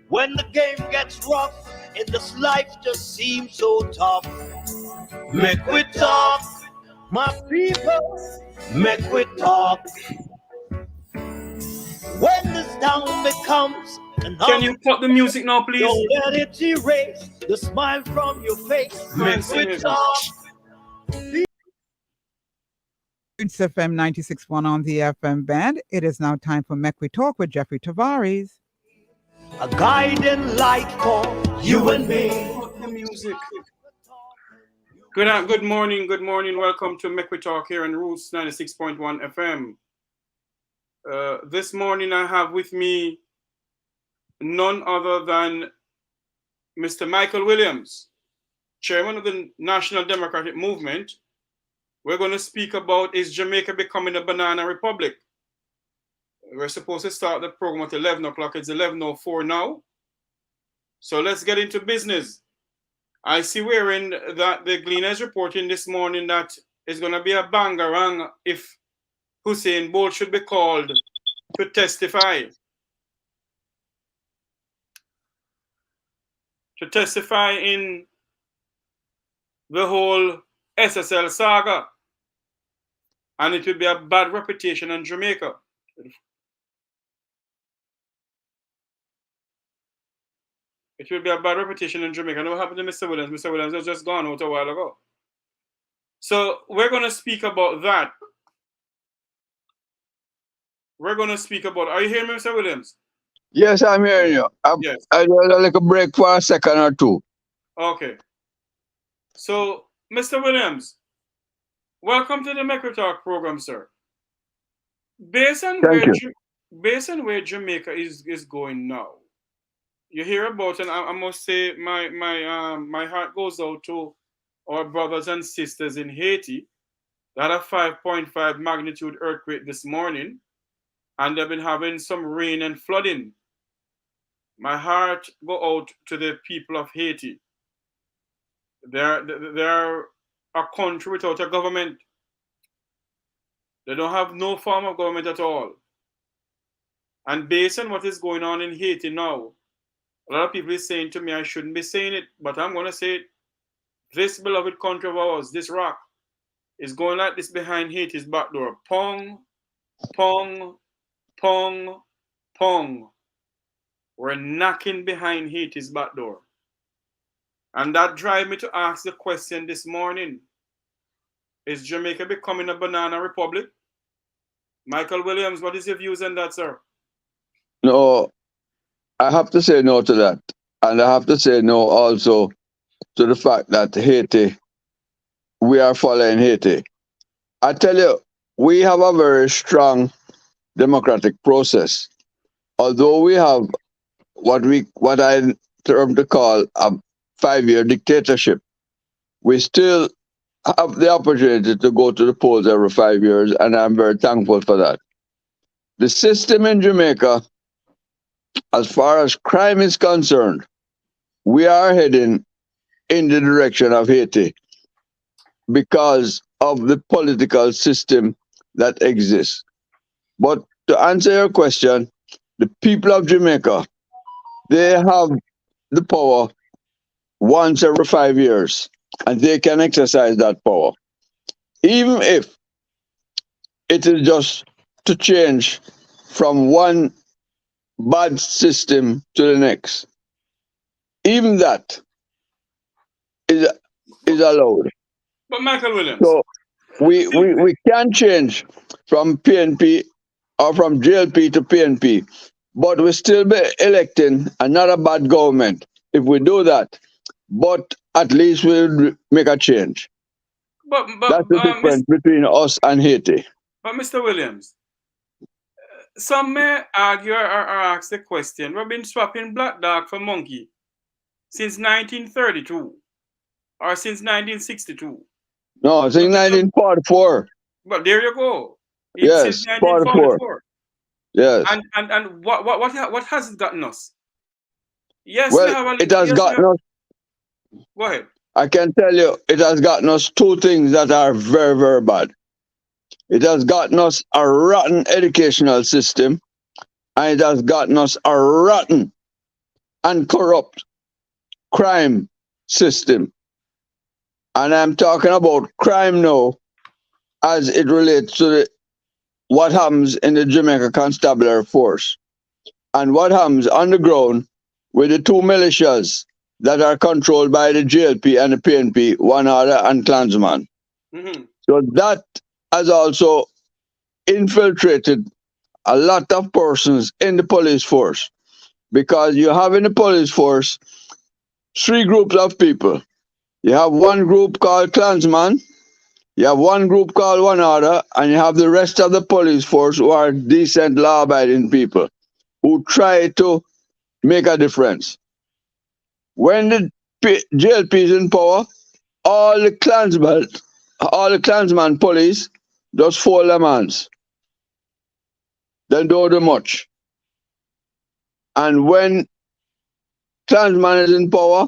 When the game gets rough and this life just seems so tough, make we talk, my people, make we talk. When this town becomes an Can you cut the music now, please? don't let it erase the smile from your face. Make we talk. It's FM 96.1 on the FM band. It is now time for Mec We Talk with Jeffrey Tavares. A guiding light for you and me. Cut the music. Good morning. Welcome to Mec We Talk here on Roots 96.1 FM. This morning I have with me none other than Mr. Michael Williams, chairman of the National Democratic Movement. We're going to speak about, is Jamaica becoming a banana republic? We're supposed to start the program at 11 o'clock. It's 11:04 now. So let's get into business. I see wherein that the Gleaner is reporting this morning that it's going to be a bangarang if Hussein Bolt should be called to testify. To testify in the whole SSL saga. And it will be a bad reputation in Jamaica. It will be a bad reputation in Jamaica. What happened to Mr. Williams? Mr. Williams has just gone out a while ago. So we're going to speak about that. Are you hearing me, Mr. Williams? Yes, I'm hearing you. Yes. I do like a break for a second or two. Okay. So, Mr. Williams, welcome to the Mec We Talk program, sir. Based on where Jamaica is going now, you hear about, and I must say my heart goes out to our brothers and sisters in Haiti that had a 5.5 magnitude earthquake this morning, and they've been having some rain and flooding. My heart go out to the people of Haiti. They're a country without a government. They don't have no form of government at all. And based on what is going on in Haiti now, a lot of people is saying to me I shouldn't be saying it, but I'm going to say it. This beloved country of ours, this rock, is going like this behind Haiti's back door. Pong, pong, pong, pong. We're knocking behind Haiti's back door. And that drives me to ask the question this morning. Is Jamaica becoming a banana republic? Michael Williams, what is your views on that, sir? No, I have to say no to that. And I have to say no also to the fact that Haiti, we are following Haiti. I tell you, we have a very strong democratic process. Although we have what I term to call a 5-year dictatorship, we still have the opportunity to go to the polls every 5 years, and I'm very thankful for that. The system in Jamaica, as far as crime is concerned, we are heading in the direction of Haiti because of the political system that exists. But to answer your question, the people of Jamaica, they have the power once every 5 years, and they can exercise that power. Even if it is just to change from one bad system to the next. Even that is allowed. But Michael Williams. So we can change from PNP or from JLP to PNP, but we still be electing another bad government if we do that. But at least we'll make a change. But that's the difference between us and Haiti. But Mr. Williams, some may argue or ask the question, we've been swapping black dog for monkey since 1932 or since 1962. No, since 1944. But there you go. It's yes, since 1944. Yes. And what has it gotten us? Yes, well, it has gotten us. Go ahead. I can tell you, it has gotten us two things that are very, very bad. It has gotten us a rotten educational system, and it has gotten us a rotten and corrupt crime system. And I'm talking about crime now as it relates to what happens in the Jamaica Constabulary Force and what happens on the ground with the two militias that are controlled by the JLP and the PNP, One Order and Klansman. Mm-hmm. So that has also infiltrated a lot of persons in the police force, because you have in the police force three groups of people. You have one group called Klansman, you have one group called One Order, and you have the rest of the police force who are decent, law-abiding people who try to make a difference. When the JLP is in power, all the Klansman police just fold their hands. They don't do much. And when Klansman is in power,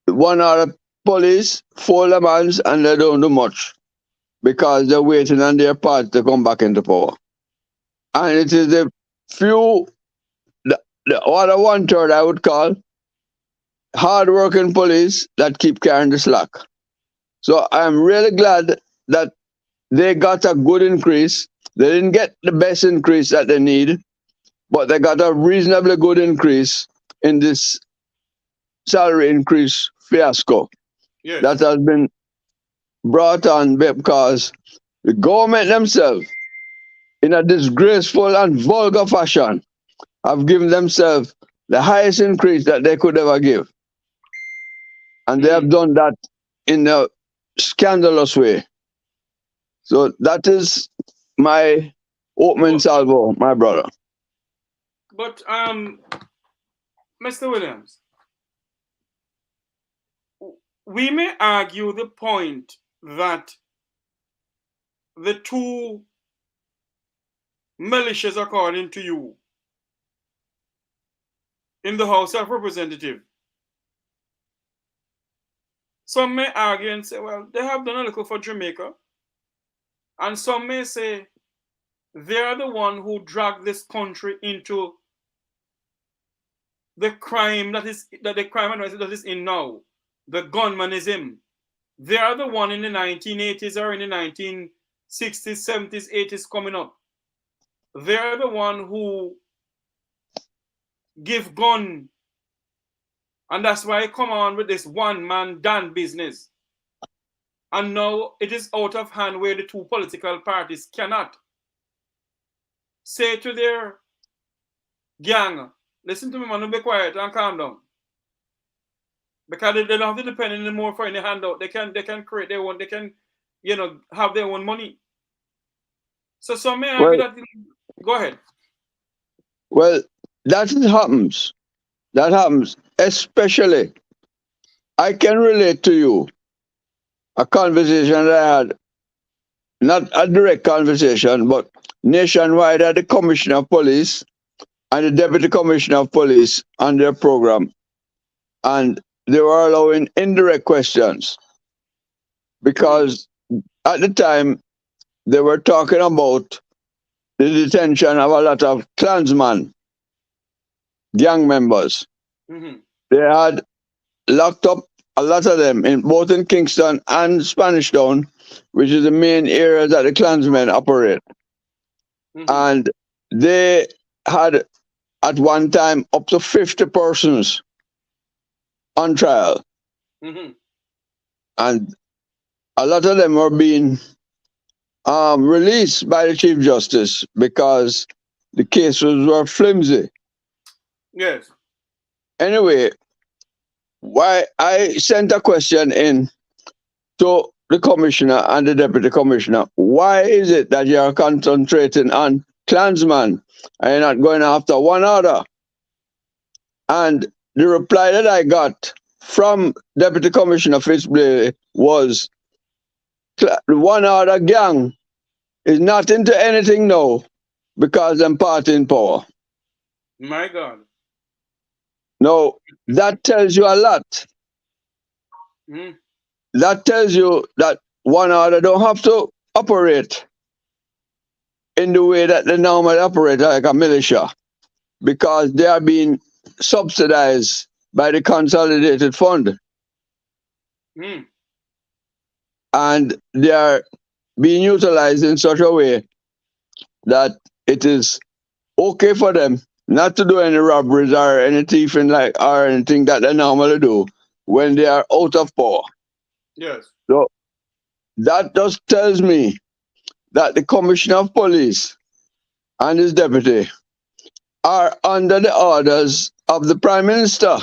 One Order police fold their hands and they don't do much, because they're waiting on their party to come back into power. And it is the few, the other one third I would call, hard-working police that keep carrying the slack. So I'm really glad that they got a good increase. They didn't get the best increase that they need, but they got a reasonably good increase in this salary increase fiasco Yes. that has been brought on because the government themselves, in a disgraceful and vulgar fashion, have given themselves the highest increase that they could ever give. And they have done that in a scandalous way. So that is my opening salvo, my brother. But Mr. Williams, we may argue the point that the two militias, according to you, in the House of Representatives, some may argue and say, well, they have done a little for Jamaica. And some may say they are the one who dragged this country into the crime that is in now, the gunmanism. They are the one in the 1980s or in the 1960s, 70s, 80s coming up. They are the one who give gun, and that's why I come on with this one-man Dan business. And now it is out of hand where the two political parties cannot say to their gang, listen to me, man, be quiet and calm down. Because they don't have to depend anymore for any handout. They can create their own, they can, have their own money. So some may argue that. Go ahead. Well, that happens. That happens. Especially, I can relate to you a conversation that I had, not a direct conversation, but nationwide at the Commissioner of Police and the Deputy Commissioner of Police on their program. And they were allowing indirect questions because at the time they were talking about the detention of a lot of Klansman gang members. Mm-hmm. They had locked up a lot of them both in Kingston and Spanish Town, which is the main area that the Klansmen operate. Mm-hmm. And they had at one time up to 50 persons on trial. Mm-hmm. And a lot of them were being released by the Chief Justice because the cases were flimsy. Yes. Anyway, why I sent a question in to the Commissioner and the Deputy Commissioner. Why is it that you are concentrating on Klansman and you're not going after One Order? And the reply that I got from Deputy Commissioner Fitzblay was, the One Order gang is not into anything now because they're party in power. My God. Now, that tells you a lot. Mm. That tells you that One Order don't have to operate in the way that they normally operate, like a militia. because they are being subsidized by the consolidated fund. Mm. And they are being utilized in such a way that it is okay for them not to do any robberies or any thieving like or anything that they normally do when they are out of power. Yes. So that just tells me that the Commissioner of Police and his deputy are under the orders of the Prime Minister,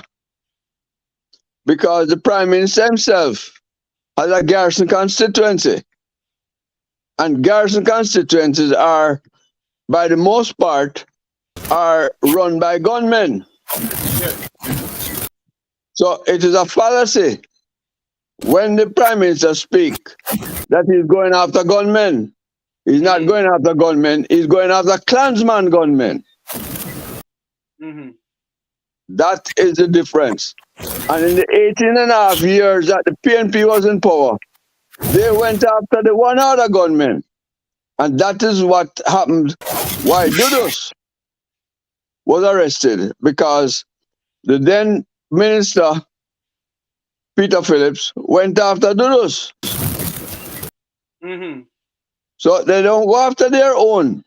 because the Prime Minister himself has a garrison constituency, and garrison constituencies are, by the most part, are run by gunmen. Yes. So it is a fallacy when the Prime Minister speak that he's going after gunmen. He's not going after gunmen, he's going after Klansman gunmen. Mm-hmm. That is the difference. And in the 18 and a half years that the PNP was in power, they went after the one other gunman. And that is what happened why Dudus was arrested, because the then minister, Peter Phillips, went after Dudus. Mm-hmm. So they don't go after their own.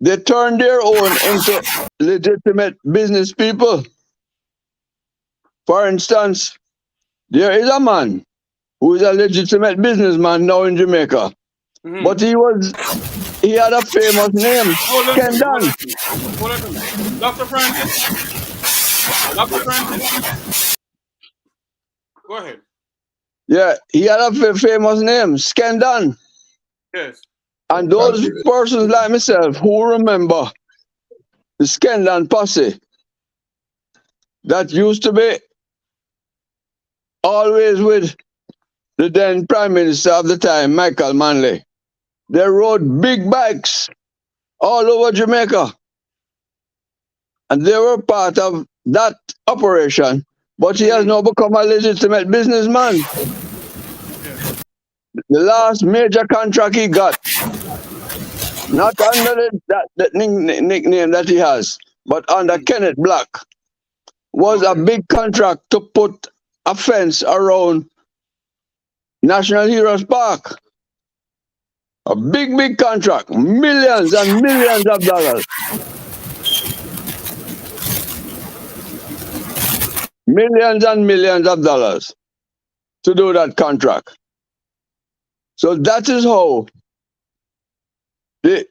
They turn their own into legitimate business people. For instance, there is a man who is a legitimate businessman now in Jamaica. Mm-hmm. But he had a famous name, Hold on to me. Hold Kendan. on to me. Hold on to me. Dr. Francis. Dr. Francis. Go ahead. Yeah, he had a famous name, Skendan. Yes. And those persons like myself who remember the Skendan posse that used to be always with the then Prime Minister of the time, Michael Manley. They rode big bikes all over Jamaica. And they were part of that operation. But he has now become a legitimate businessman. Yes. The last major contract he got, not under that nickname that he has, but under Kenneth Black, was a big contract to put a fence around National Heroes Park. A big, big contract. Millions and millions of dollars. Millions and millions of dollars to do that contract. So that is how both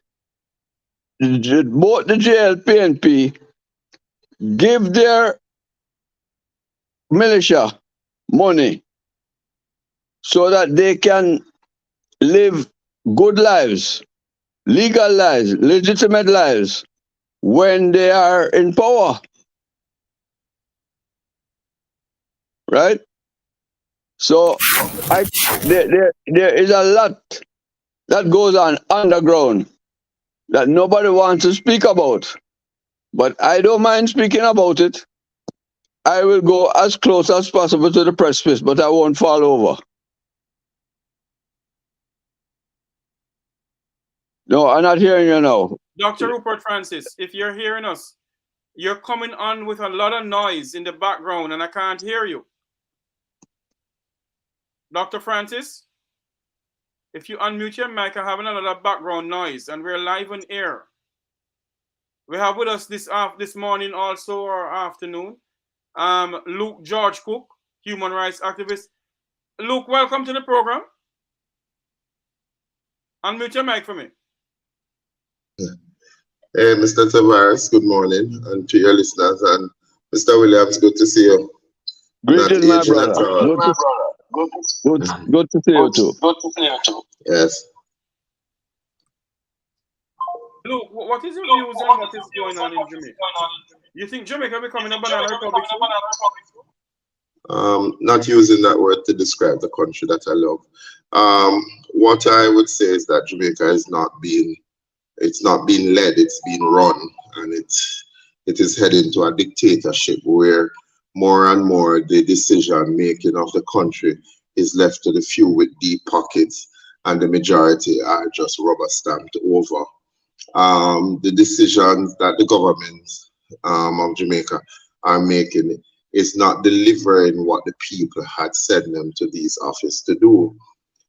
the JLP and P give their militia money so that they can live good lives, legal lives, legitimate lives when they are in power. Right? So there is a lot that goes on underground that nobody wants to speak about. But I don't mind speaking about it. I will go as close as possible to the precipice, but I won't fall over. No, I'm not hearing you now. Dr. Rupert Francis, if you're hearing us, you're coming on with a lot of noise in the background and I can't hear you. Dr. Francis, if you unmute your mic, I'm having a lot of background noise and we're live on air. We have with us this morning also, or afternoon, Luke George Cooke, human rights activist. Luke, welcome to the program. Unmute your mic for me. Hey, Mr. Tavares, good morning, and to your listeners, and Mr. Williams, good to see you. Greetings, my brother. Good to see you too. Good to see you too. Yes. Luke, what is your views on what is going on in Jamaica? You think Jamaica becoming a banana republic? Not using that word to describe the country that I love. What I would say is that Jamaica is not being led, it's being run, and it is heading to a dictatorship where more and more the decision making of the country is left to the few with deep pockets, and the majority are just rubber stamped over. The decisions that the government of Jamaica are making is not delivering what the people had sent them to these offices to do.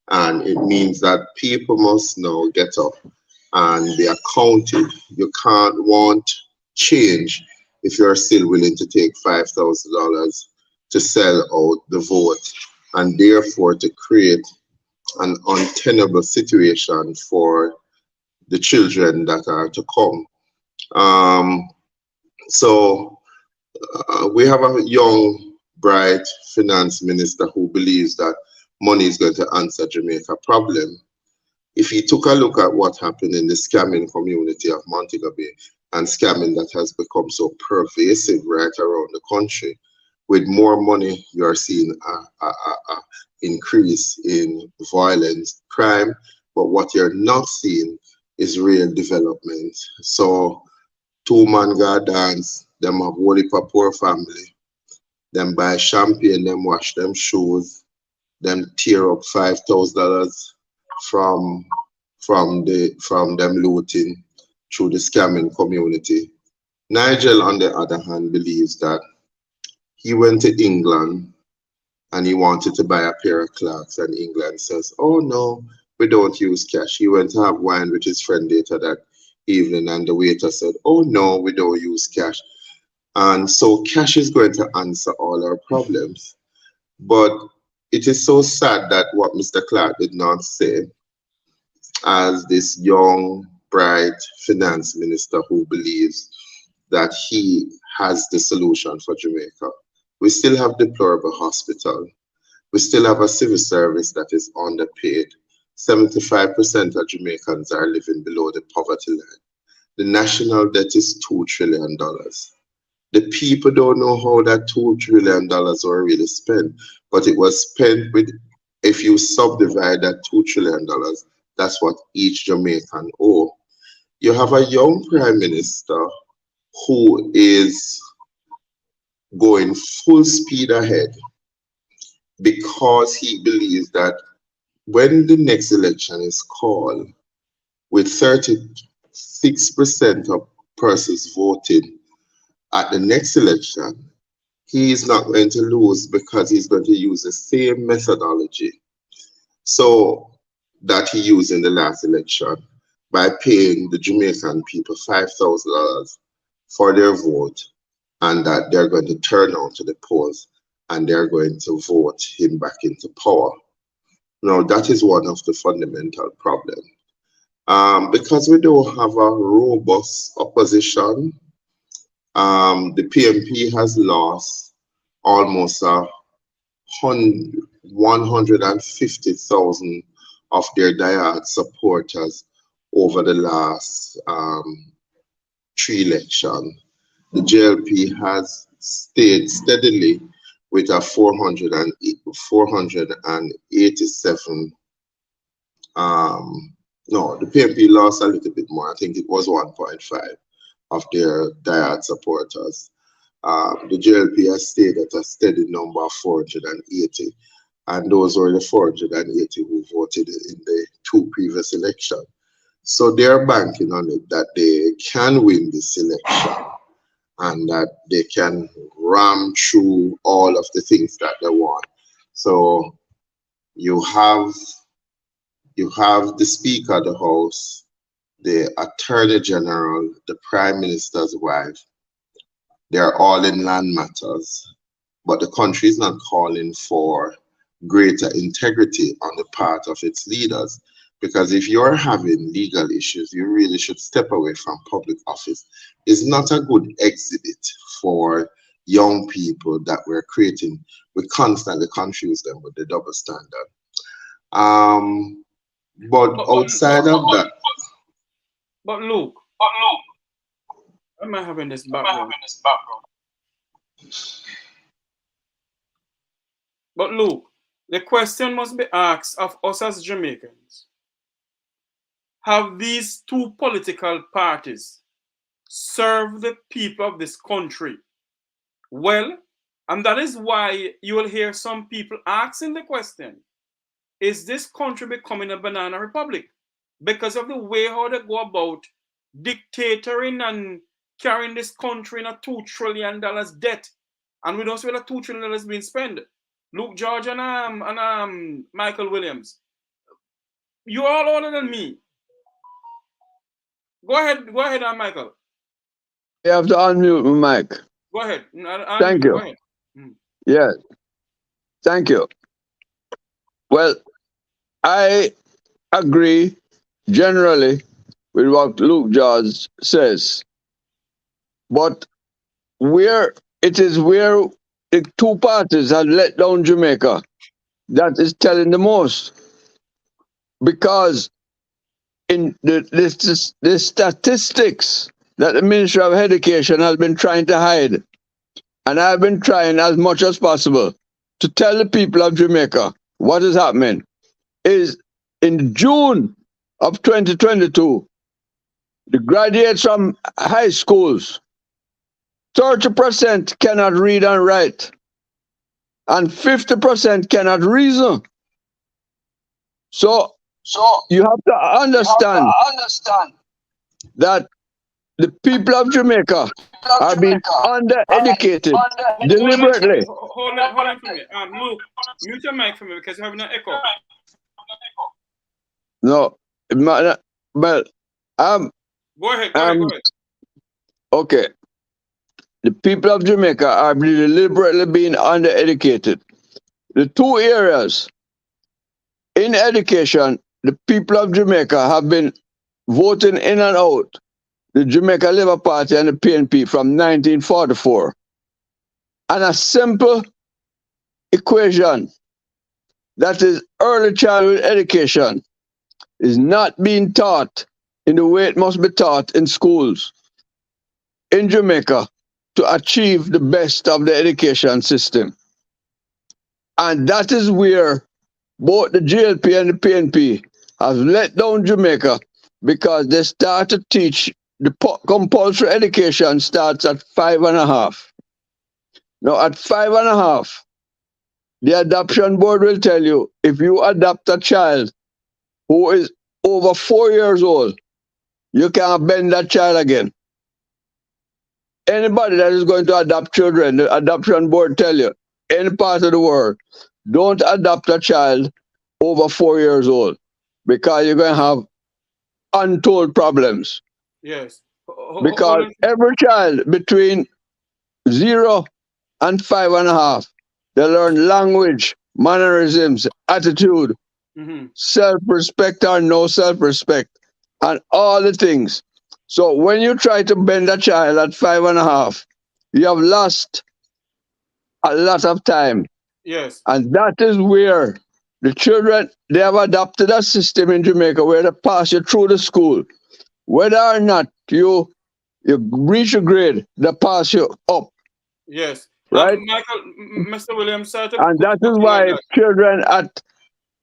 And it means that people must now get up and be accounted. You can't want change if you're still willing to take $5,000 to sell out the vote and therefore to create an untenable situation for the children that are to come. Um, so we have a young, bright finance minister who believes that money is going to answer Jamaica problem. If you took a look at what happened in the scamming community of Montego Bay and scamming that has become so pervasive right around the country, with more money, you are seeing a increase in violence, crime, but what you're not seeing is real development. So two man go dance, them have whole heap of poor family, them buy champagne, them wash them shoes, them tear up $5,000 from from them looting through the scamming community. Nigel, on the other hand, believes that he went to England and he wanted to buy a pair of clocks, and England says, "Oh no, we don't use cash." He went to have wine with his friend later that evening, and the waiter said, "Oh no, we don't use cash." And so cash is going to answer all our problems. But it is so sad that what Mr. Clark did not say, as this young, bright finance minister who believes that he has the solution for Jamaica. We still have deplorable hospital. We still have a civil service that is underpaid. 75% of Jamaicans are living below the poverty line. The national debt is $2 trillion. The people don't know how that $2 trillion were really spent, but it was spent with, if you subdivide that $2 trillion, that's what each Jamaican owe. You have a young prime minister who is going full speed ahead because he believes that when the next election is called, with 36% of persons voting at the next election, he is not going to lose because he's going to use the same methodology so that he used in the last election by paying the Jamaican people $5,000 for their vote, and that they're going to turn out to the polls and they're going to vote him back into power. Now, that is one of the fundamental problems. Because we don't have a robust opposition, the PMP has lost almost 150,000 of their diehard supporters over the last three elections. The JLP has stayed steadily with a 487. No, the PMP lost a little bit more. I think it was 1.5 of their diehard supporters. The JLP has stayed at a steady number of 480, and those were the 480 who voted in the two previous elections. So they're banking on it that they can win this election and that they can ram through all of the things that they want. So you have the Speaker of the House, the Attorney General, the Prime Minister's wife. They're all in land matters, but the country is not calling for greater integrity on the part of its leaders. Because if you're having legal issues, you really should step away from public office. It's not a good exhibit for young people that we're creating. We constantly confuse them with the double standard. But outside of that. But Luke, am I having this background? But Luke, the question must be asked of us as Jamaicans. Have these two political parties served the people of this country well? And that is why you will hear some people asking the question, is this country becoming a banana republic? Because of the way how they go about dictating and carrying this country in a $2 trillion debt. And we don't see where the $2 trillion is being spent. Luke George and Michael Williams. You're all older than me. Go ahead, Michael. You have to unmute my mic. Go ahead. Thank you. Go ahead. Yes. Thank you. Well, I agree generally with what Luke George says. But where the two parties have let down Jamaica that is telling the most. Because in the statistics that the Ministry of Education has been trying to hide, and I've been trying as much as possible to tell the people of Jamaica what is happening, is in June of 2022, the graduates from high schools, 30% cannot read and write, and 50% cannot reason. So you have to understand that the people of Jamaica are being undereducated deliberately. Hold on for me. Luke, mute your mic for me because you're having an echo. No, well, Go ahead. Okay. The people of Jamaica are deliberately being undereducated. The two areas in education, the people of Jamaica have been voting in and out the Jamaica Labour Party and the PNP from 1944. And a simple equation, that is early childhood education, is not being taught in the way it must be taught in schools in Jamaica to achieve the best of the education system. And that is where both the GLP and the PNP have let down Jamaica, because they start to teach the compulsory education starts at 5.5. Now at 5.5, the adoption board will tell you if you adopt a child who is over 4 years old, you can't bend that child again. Anybody that is going to adopt children, the adoption board tell you, any part of the world, don't adopt a child over 4 years old, because you're going to have untold problems. Yes. Because every child between 0 and 5.5, they learn language, mannerisms, attitude, self-respect or no self-respect, and all the things. So when you try to bend a child at 5.5, you have lost a lot of time. Yes. And that is where the children, they have adopted a system in Jamaica where they pass you through the school. Whether or not you reach a grade, they pass you up. Yes. Right? Mr. Williams started. And that is why children at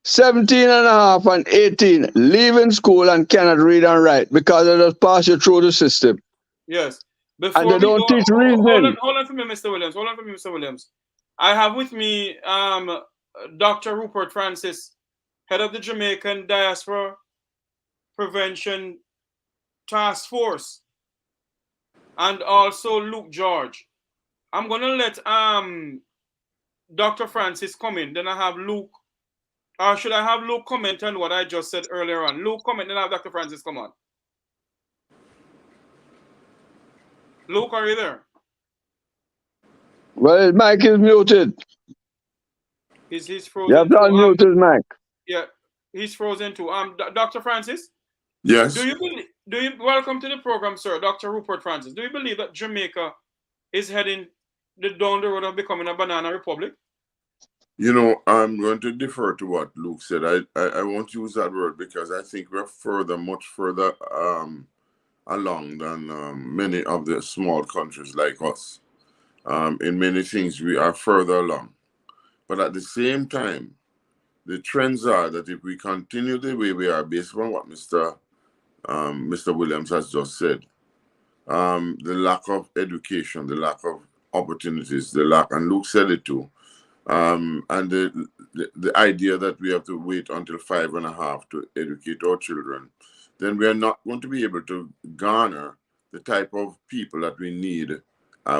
17.5 and 18 leaving school and cannot read and write, because they just pass you through the system. Yes. And they don't teach reasoning. Hold on for me, Mr. Williams. I have with me Dr. Rupert Francis, head of the Jamaican Diaspora Prevention Task Force, and also Luke George. I'm gonna let Dr. Francis come in. Then I have Luke. Or should I have Luke comment on what I just said earlier on? Luke comment, then I have Dr. Francis come on. Luke, are you there? Well, his mic is muted. He's frozen. You have to unmute his mic. Yeah, he's frozen too. Dr. Francis? Yes. Do you welcome to the program, sir, Dr. Rupert Francis. Do you believe that Jamaica is heading down the road of becoming a banana republic? You know, I'm going to defer to what Luke said. I won't use that word because I think we're much further along than many of the small countries like us. In many things, we are further along. But at the same time, the trends are that if we continue the way we are, based on what Mr. Williams has just said, the lack of education, the lack of opportunities, and Luke said it too, and the idea that we have to wait until 5.5 to educate our children, then we are not going to be able to garner the type of people that we need,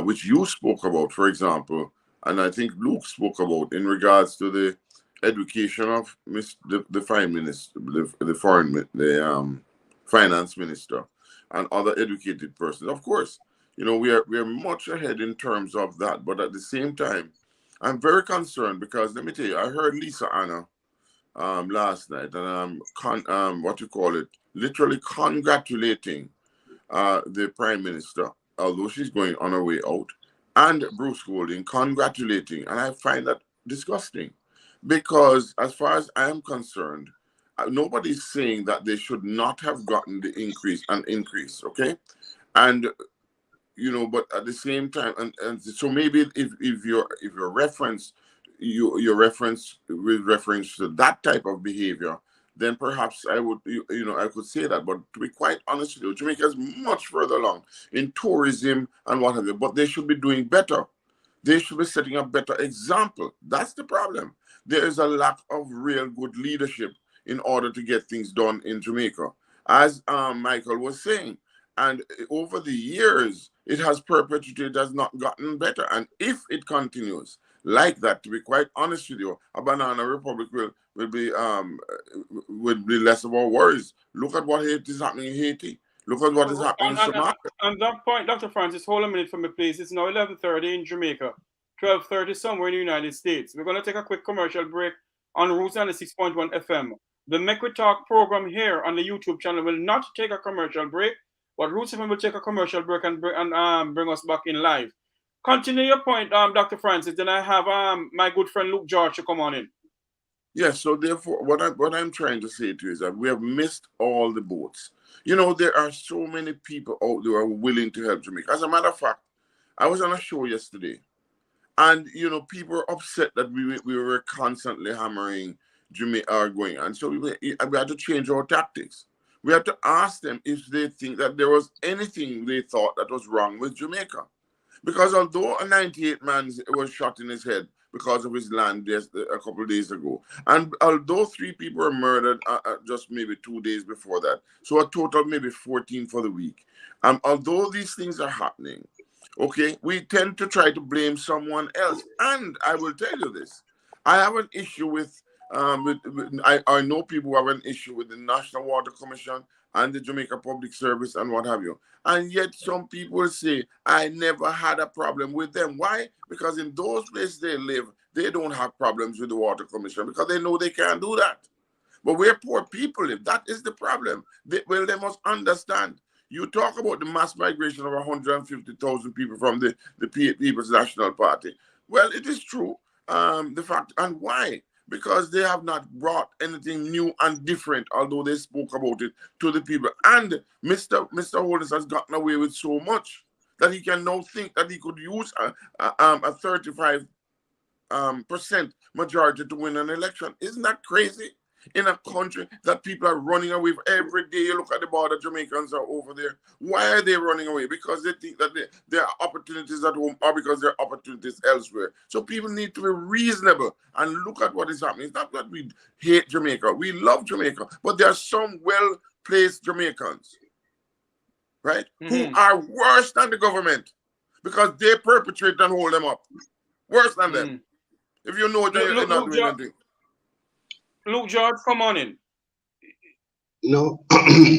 which you spoke about, for example, and I think Luke spoke about in regards to the education of the Prime Minister, the finance minister, and other educated persons. Of course, we are much ahead in terms of that, but at the same time, I'm very concerned because let me tell you, I heard Lisa Anna last night, and what you call it, literally congratulating the Prime Minister, although she's going on her way out, and Bruce Golding congratulating, and I find that disgusting, because as far as I am concerned, nobody's saying that they should not have gotten the increase, okay, and but at the same time, and so maybe if your reference your reference with reference to that type of behavior, then perhaps I would I could say that. But to be quite honest with you, Jamaica is much further along in tourism and what have you. But they should be doing better. They should be setting a better example. That's the problem. There is a lack of real good leadership in order to get things done in Jamaica, as Michael was saying. And over the years, it has perpetuated, has not gotten better. And if it continues like that, to be quite honest with you, a banana republic will be less of our worries. Look at what is happening in Haiti. Look at what is happening in Somalia. On that point, Dr. Francis, hold a minute for me, please. It's now 11:30 in Jamaica, 12:30 somewhere in the United States. We're going to take a quick commercial break on Roots 96.1 FM. The Make We Talk program here on the YouTube channel will not take a commercial break, but Roots FM will take a commercial break and bring us back in live. Continue your point, Dr. Francis. Then I have my good friend Luke George to come on in. Yes, so therefore, what I'm trying to say to you is that we have missed all the boats. There are so many people out there who are willing to help Jamaica. As a matter of fact, I was on a show yesterday, and people were upset that we were constantly hammering Jamaica going, and so we had to change our tactics. We had to ask them if they think that there was anything they thought that was wrong with Jamaica. Because although a 98 man was shot in his head because of his land a couple of days ago, and although 3 people were murdered just maybe 2 days before that, so a total of maybe 14 for the week. Although these things are happening, okay, we tend to try to blame someone else. And I will tell you this, I have an issue with I know people who have an issue with the National Water Commission and the Jamaica Public Service and what have you. And yet some people say, I never had a problem with them. Why? Because in those places they live, they don't have problems with the Water Commission because they know they can't do that. But where poor people live, that is the problem. They must understand. You talk about the mass migration of 150,000 people from the People's National Party. Well, it is true. The fact, and why? Because they have not brought anything new and different, although they spoke about it to the people. And Mr. Holness has gotten away with so much that he can now think that he could use a 35% majority to win an election. Isn't that crazy? In a country that people are running away every day. You look at the border, Jamaicans are over there. Why are they running away? Because they think that there are opportunities at home or because there are opportunities elsewhere. So people need to be reasonable and look at what is happening. It's not that we hate Jamaica. We love Jamaica. But there are some well-placed Jamaicans, right, who are worse than the government because they perpetrate and hold them up. Worse than them. If you know that you're not doing anything. Luke George, come on in. No.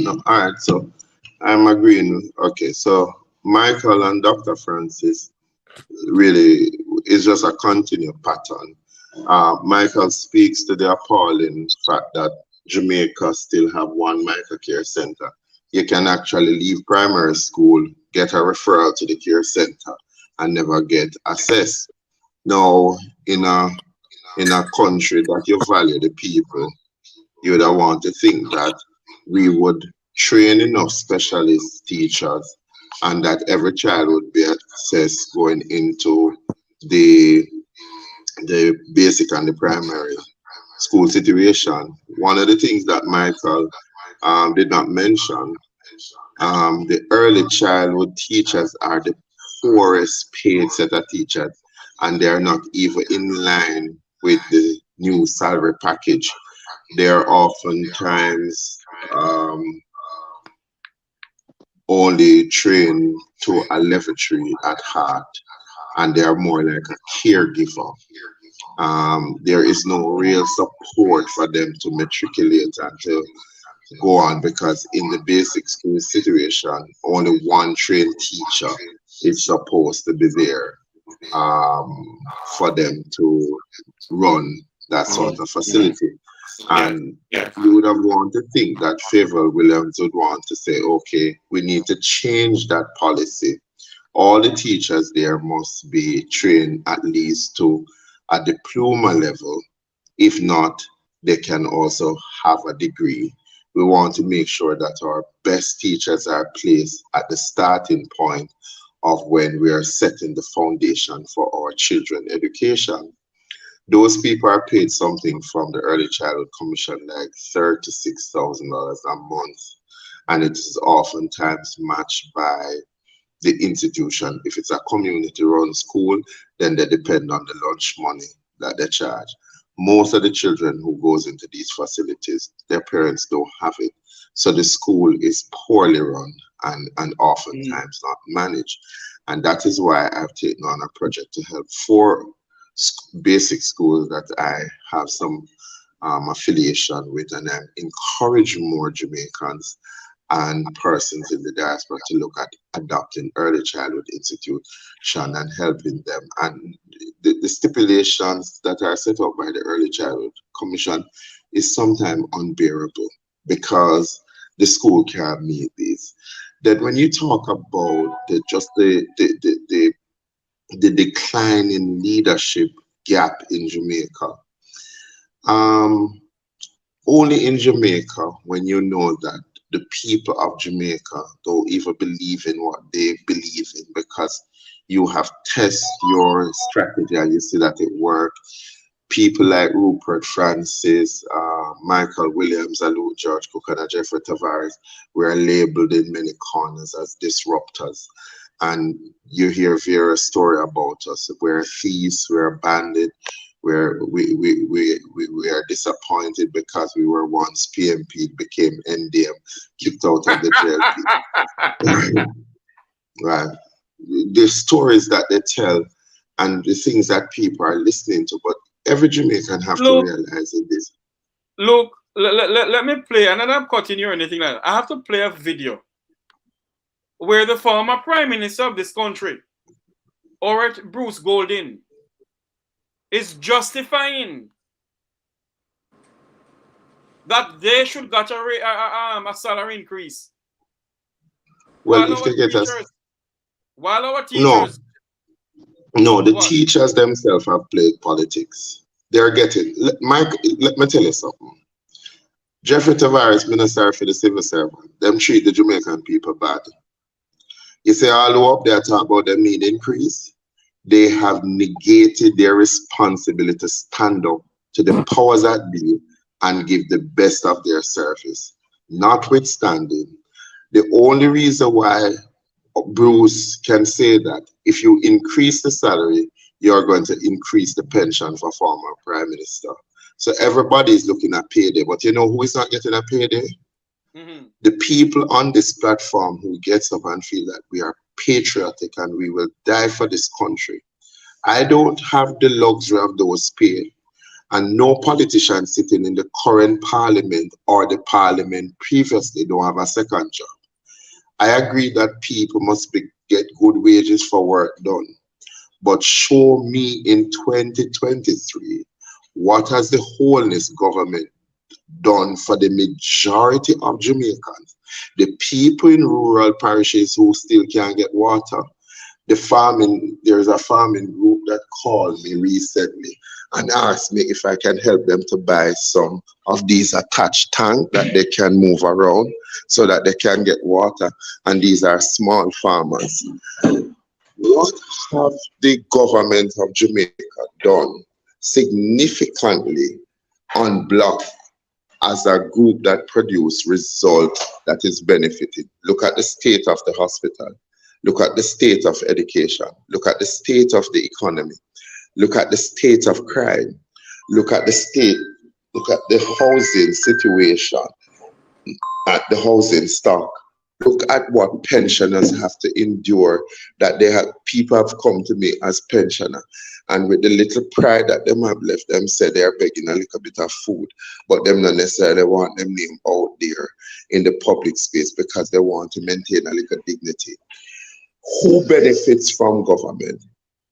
No. All right. So I'm agreeing. Okay. So Michael and Dr. Francis really is just a continued pattern. Michael speaks to the appalling fact that Jamaica still have one microcare center. You can actually leave primary school, get a referral to the care center, and never get assessed. Now, in a country that you value the people, you would want to think that we would train enough specialist teachers and that every child would be assessed going into the basic and the primary school situation. One of the things that Michael did not mention, the early childhood teachers are the poorest paid set of teachers, and they're not even in line with the new salary package. They're oftentimes only trained to a level 3 at heart, and they are more like a caregiver. There is no real support for them to matriculate and to go on, because in the basic school situation, only one trained teacher is supposed to be there for them to run that sort of facility. And you would have wanted to think that Favor Williams would want to say, okay, we need to change that policy. All the teachers there must be trained at least to a diploma level. If not, they can also have a degree. We want to make sure that our best teachers are placed at the starting point of when we are setting the foundation for our children education. Those people are paid something from the Early Childhood Commission like $36,000 a month, and it is oftentimes matched by the institution. If it's a community-run school, then they depend on the lunch money that they charge. Most of the children who goes into these facilities, their parents don't have it. So the school is poorly run and oftentimes not managed. And that is why I've taken on a project to help 4 basic schools that I have some affiliation with, and I'm encouraging more Jamaicans and persons in the diaspora to look at adopting early childhood institution and helping them. And the stipulations that are set up by the Early Childhood Commission is sometimes unbearable because the school can't meet these. That when you talk about the decline in leadership gap in Jamaica, only in Jamaica, when you know that the people of Jamaica don't even believe in what they believe in, because you have tested your strategy and you see that it works. People like Rupert Francis, Michael Williams, Alu George Cooke, and Jeffrey Tavares were labeled in many corners as disruptors. And you hear various stories about us. We're thieves, we're bandits, we are disappointed because we were once PMP, became NDM, kicked out of the jail. Right. The stories that they tell and the things that people are listening to, but every Jamaican have to realize in this. Look, let me play, and I'm not cutting you or anything like that. I have to play a video where the former Prime Minister of this country, Oret Bruce Golding, is justifying that they should get a salary increase. Well, if they get us, while our teachers, no, the teachers themselves have played politics. They're getting, Mike, let me tell you something. Jeffrey Tavares, Minister for the Civil Servant, them treat the Jamaican people bad. You say all who up there talk about them need increase. They have negated their responsibility to stand up to the powers that be and give the best of their service. Notwithstanding, the only reason why Bruce can say that if you increase the salary, you're going to increase the pension for former Prime Minister. So everybody is looking at payday, but you know who is not getting a payday? The people on this platform who gets up and feel that we are patriotic and we will die for this country. I don't have the luxury of those paid, and no politician sitting in the current parliament or the parliament previously don't have a second job. I agree that people must get good wages for work done, but show me in 2023 what has the wholeness government done for the majority of Jamaicans, the people in rural parishes who still can't get water. There's a farming group that called me recently and asked me if I can help them to buy some of these attached tanks that they can move around so that they can get water. And these are small farmers. What have the government of Jamaica done significantly on block as a group that produce results that is benefiting? Look at the state of the hospital. Look at the state of education. Look at the state of the economy. Look at the state of crime. Look at the housing situation, at the housing stock. Look at what pensioners have to endure, that people have come to me as pensioner. And with the little pride that them have left, them say they are begging a little bit of food, but them not necessarily want them name out there in the public space because they want to maintain a little dignity. Who benefits from government?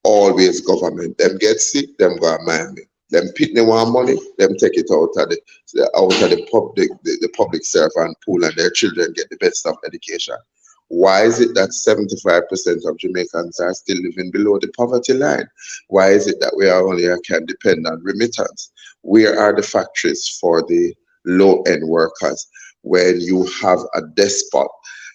Always government. Them get sick, them go to Miami. Them pick they want money, them take it out of the public servant pool, and their children get the best of education. Why is it that 75% of Jamaicans are still living below the poverty line? Why is it that we are only can depend on remittance? Where are the factories for the low-end workers when you have a despot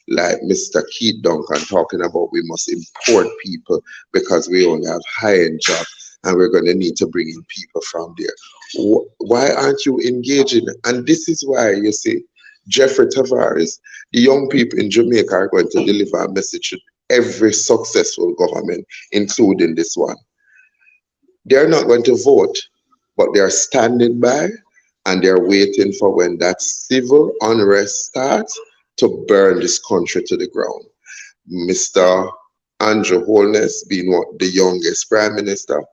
like Mr. Keith Duncan talking about we must import people because we only have high-end jobs and we're going to need to bring in people from there? Why aren't you engaging? And this is why, you see, Jeffrey Tavares, the young people in Jamaica are going to deliver a message to every successful government, including this one. They're not going to vote, but they're standing by and they're waiting for when that civil unrest starts to burn this country to the ground. Mr. Andrew Holness, being the youngest prime minister,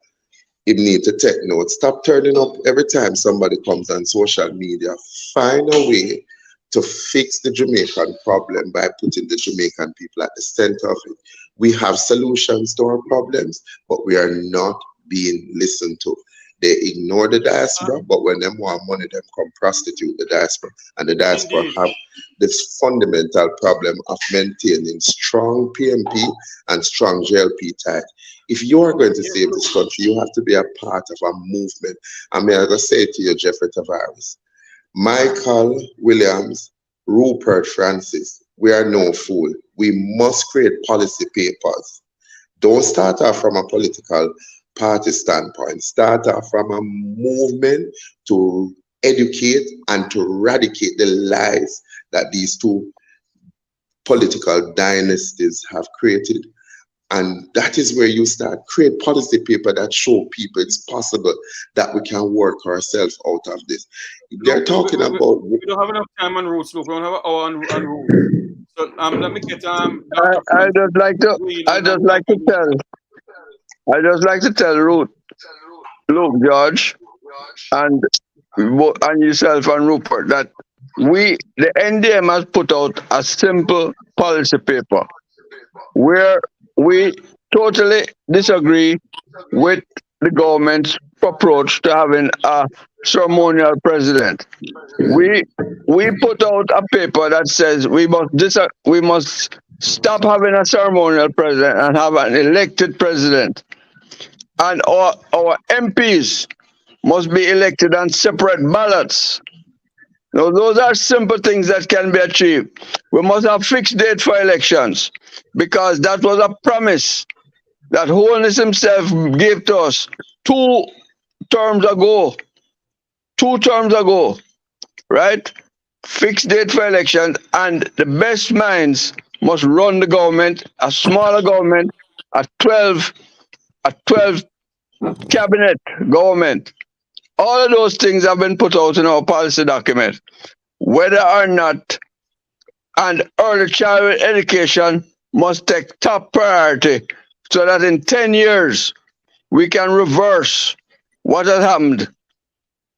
he need to take note. Stop turning up every time somebody comes on social media. Find a way to fix the Jamaican problem by putting the Jamaican people at the center of it. We have solutions to our problems, but we are not being listened to. They ignore the diaspora, but when them want money, them come prostitute the diaspora. And the diaspora Indeed. have this fundamental problem of maintaining strong PMP and strong JLP ties. If you are going to save this country, you have to be a part of a movement. And may I just say to you, Jeffrey Tavares, Michael Williams, Rupert Francis, we are no fool. We must create policy papers. Don't start off from a political party standpoint. Start off from a movement to educate and to eradicate the lies that these two political dynasties have created. And that is where you start. Create policy paper that show people it's possible that we can work ourselves out of this. They're talking about. We don't have enough time on roots, Luke. We don't have an hour on roots. So let me get Dr. I just like to tell Ruth, Luke, George, and yourself and Rupert that the NDM has put out a simple policy paper where we totally disagree with the government's approach to having a ceremonial president. We put out a paper that says we must stop having a ceremonial president and have an elected president. And our MPs must be elected on separate ballots. Now, those are simple things that can be achieved. We must have fixed date for elections because that was a promise that Holness himself gave to us 2 terms ago. 2 terms ago, right? Fixed date for elections, and the best minds must run the government, a smaller government, a 12 cabinet government. All of those things have been put out in our policy document. Whether or not, and early childhood education must take top priority so that in 10 years we can reverse what has happened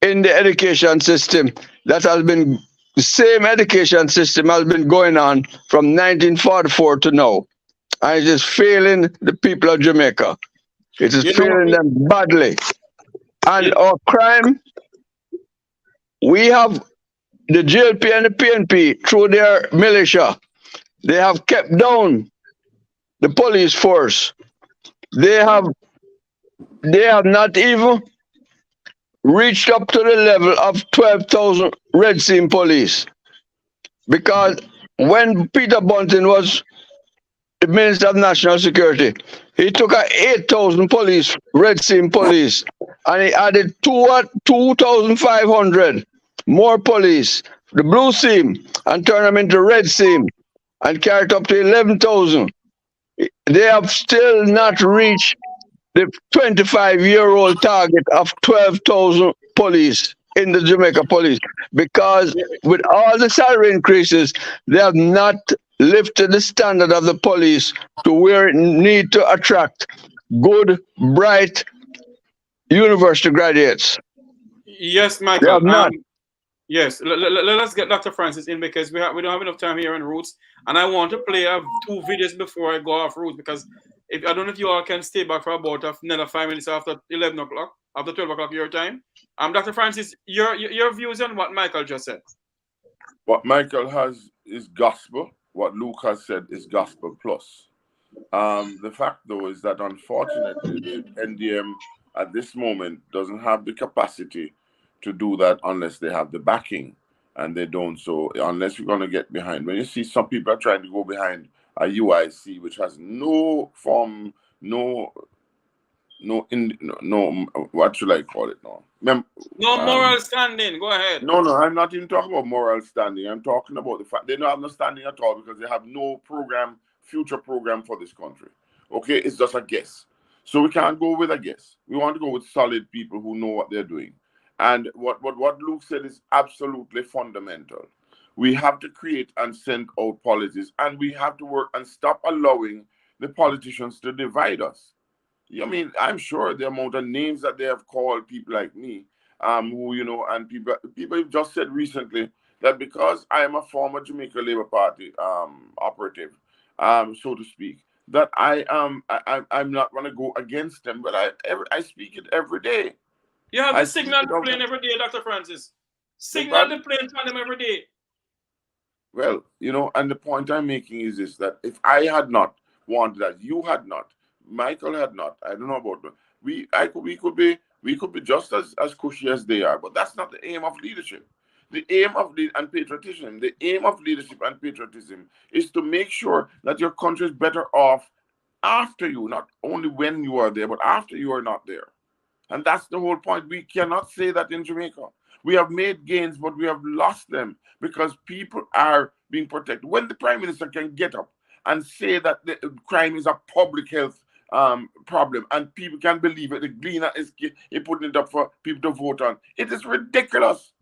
in the education system that has been, the same education system has been going on from 1944 to now. And it is failing the people of Jamaica. It is failing them badly. And our crime, we have the GLP and the PNP through their militia. They have kept down the police force. They have not even reached up to the level of 12,000 Red Seam police. Because when Peter Bunting was the Minister of National Security, he took 8,000 police, Red Seam police, and he added 2,500 more police, the Blue Seam, and turned them into Red Seam, and carried up to 11,000. They have still not reached the 25-year-old target of 12,000 police in the Jamaica police, because with all the salary increases, they have not lifted the standard of the police to where it need to attract good, bright university graduates. Yes, They Michael. have not. Yes, let us get Dr. Francis in because we don't have enough time here on Roots, and I want to play 2 videos before I go off Roots because I don't know if you all can stay back for about another 5 minutes after 11 o'clock, after 12 o'clock your time. Dr. Francis, your views on what Michael just said. What Michael has is gospel. What Luke has said is gospel plus. The fact, though, is that unfortunately the NDM at this moment doesn't have the capacity to do that unless they have the backing, and they don't. So unless we're going to get behind, when you see some people are trying to go behind a UIC which has no form, what should I call it now? No moral standing. Go ahead. No, I'm not even talking about moral standing. I'm talking about the fact they don't have no standing at all because they have no future program for this country. Okay, it's just a guess. So we can't go with a guess. We want to go with solid people who know what they're doing. And what Luke said is absolutely fundamental. We have to create and send out policies, and we have to work and stop allowing the politicians to divide us. I mean, I'm sure the amount of names that they have called people like me, who, and people just said recently that because I am a former Jamaica Labour Party operative, so to speak, that I'm not going to go against them, but I speak it every day. You have the signal playing every day, Dr. Francis. Signal the playing for them every day. Well, and the point I'm making is this, that if I had not wanted that, you had not, Michael had not, I don't know about them, we could be just as cushy as they are, but that's not the aim of leadership. The aim of and patriotism, the aim of leadership and patriotism is to make sure that your country is better off after you, not only when you are there, but after you are not there. And that's the whole point. We cannot say that in Jamaica. We have made gains, but we have lost them because people are being protected. When the Prime Minister can get up and say that the crime is a public health problem and people can believe it, the Gleaner is putting it up for people to vote on, it is ridiculous.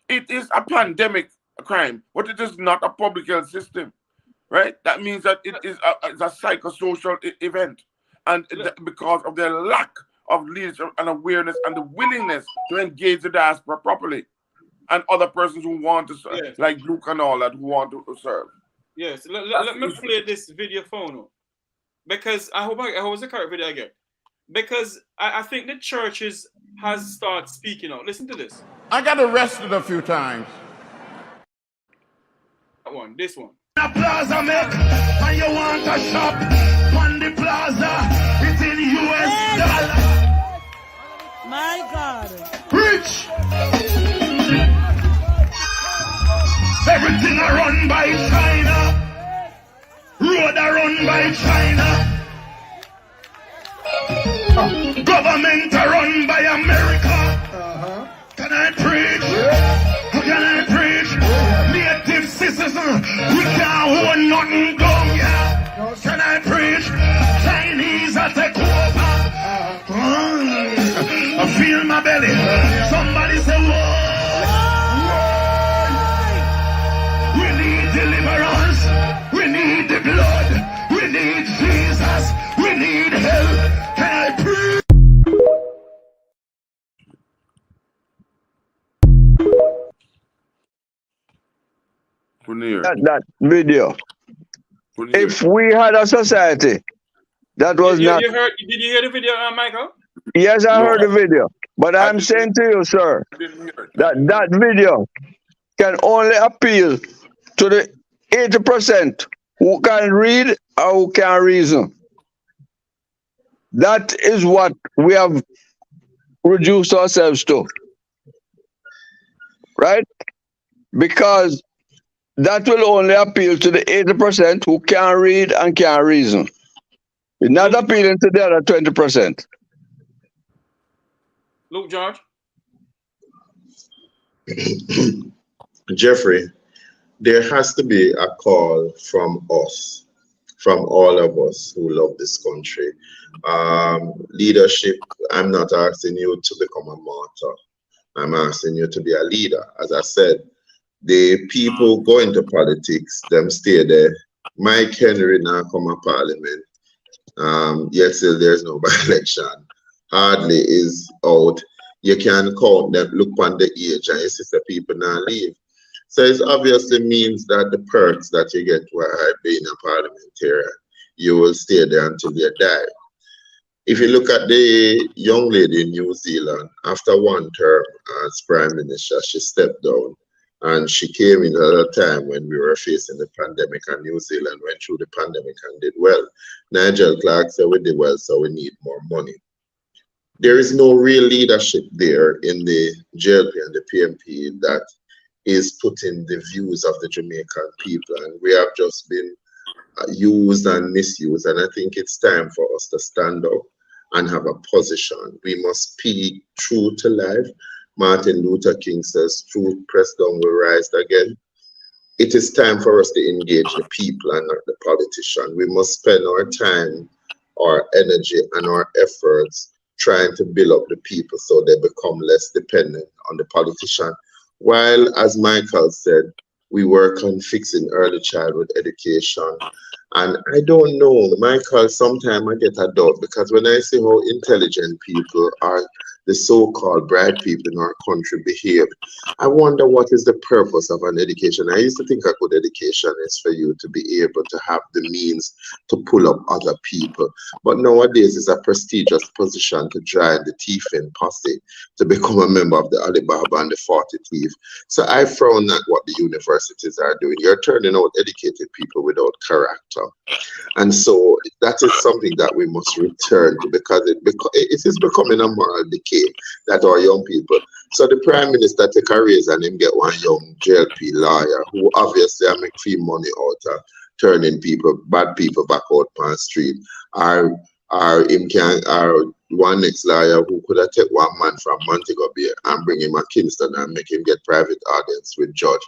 It is a pandemic crime, but it is not a public health system, right? That means that it is a psychosocial event. And because of their lack of leadership and awareness and the willingness to engage the diaspora properly and other persons who want to serve, yes, like Luke and all that, who want to serve. Yes, let me play this video phone because I hope it's the correct video again. Because I think the churches has started speaking out. Listen to this. I got arrested a few times. This one. A plaza make, and you want a shop on the plaza, it's in US dollar. My God. Rich. Everything are run by China. Road are run by China. Government are run by America. Can I preach? Can I preach? Native citizen, we can't hold nothing down, yeah. Can I preach? Chinese are take over. I feel my belly. Somebody say, whoa. We need deliverance. We need the blood. We need Jesus. We need help. Can I preach? That video. If we had a society that was not. Did you hear the video, Michael? Yes, I heard the video. But I'm saying to you, sir, that video can only appeal to the 80% who can read or who can reason. That is what we have reduced ourselves to. Right? Because that will only appeal to the 80% who can read and can reason. It's not appealing to the other 20%. Luke, George? Jeffrey, there has to be a call from us, from all of us who love this country. Leadership, I'm not asking you to become a martyr. I'm asking you to be a leader. As I said, the people go into politics, them stay there Mike Henry now come a parliament. Yet still there's no by-election. Hardly is out. You can count them, look on the age, and you see the people now leave. So it obviously means that the perks that you get while being a parliamentarian, you will stay there until you die. If you look at the young lady in New Zealand, after one term as Prime Minister, she stepped down and she came in at a time when we were facing the pandemic and New Zealand went through the pandemic and did well. Nigel Clark said we did well, so we need more money. There is no real leadership there in the JLP and the PMP that is putting the views of the Jamaican people, and we have just been used and misused. And I think it's time for us to stand up and have a position. We must speak true to life. Martin Luther King says, truth pressed down will rise again. It is time for us to engage the people and not the politician. We must spend our time, our energy, and our efforts trying to build up the people so they become less dependent on the politician. While, as Michael said, we work on fixing early childhood education. And I don't know, Michael, sometimes I get a doubt because when I see how intelligent people are, the so-called bright people in our country behave, I wonder what is the purpose of an education. I used to think a good education is for you to be able to have the means to pull up other people. But nowadays it's a prestigious position to join the thieving posse, to become a member of the Alibaba and the 40 Thief. So I frown at what the universities are doing. You're turning out educated people without character. And so that is something that we must return to because it is becoming a moral decay that our young people. So the Prime Minister take a raise and him get one young JLP lawyer who obviously I make free money out of turning people, bad people back out on the street. Or one next lawyer who could have take one man from Montego Bay and bring him to Kingston and make him get private audience with judge.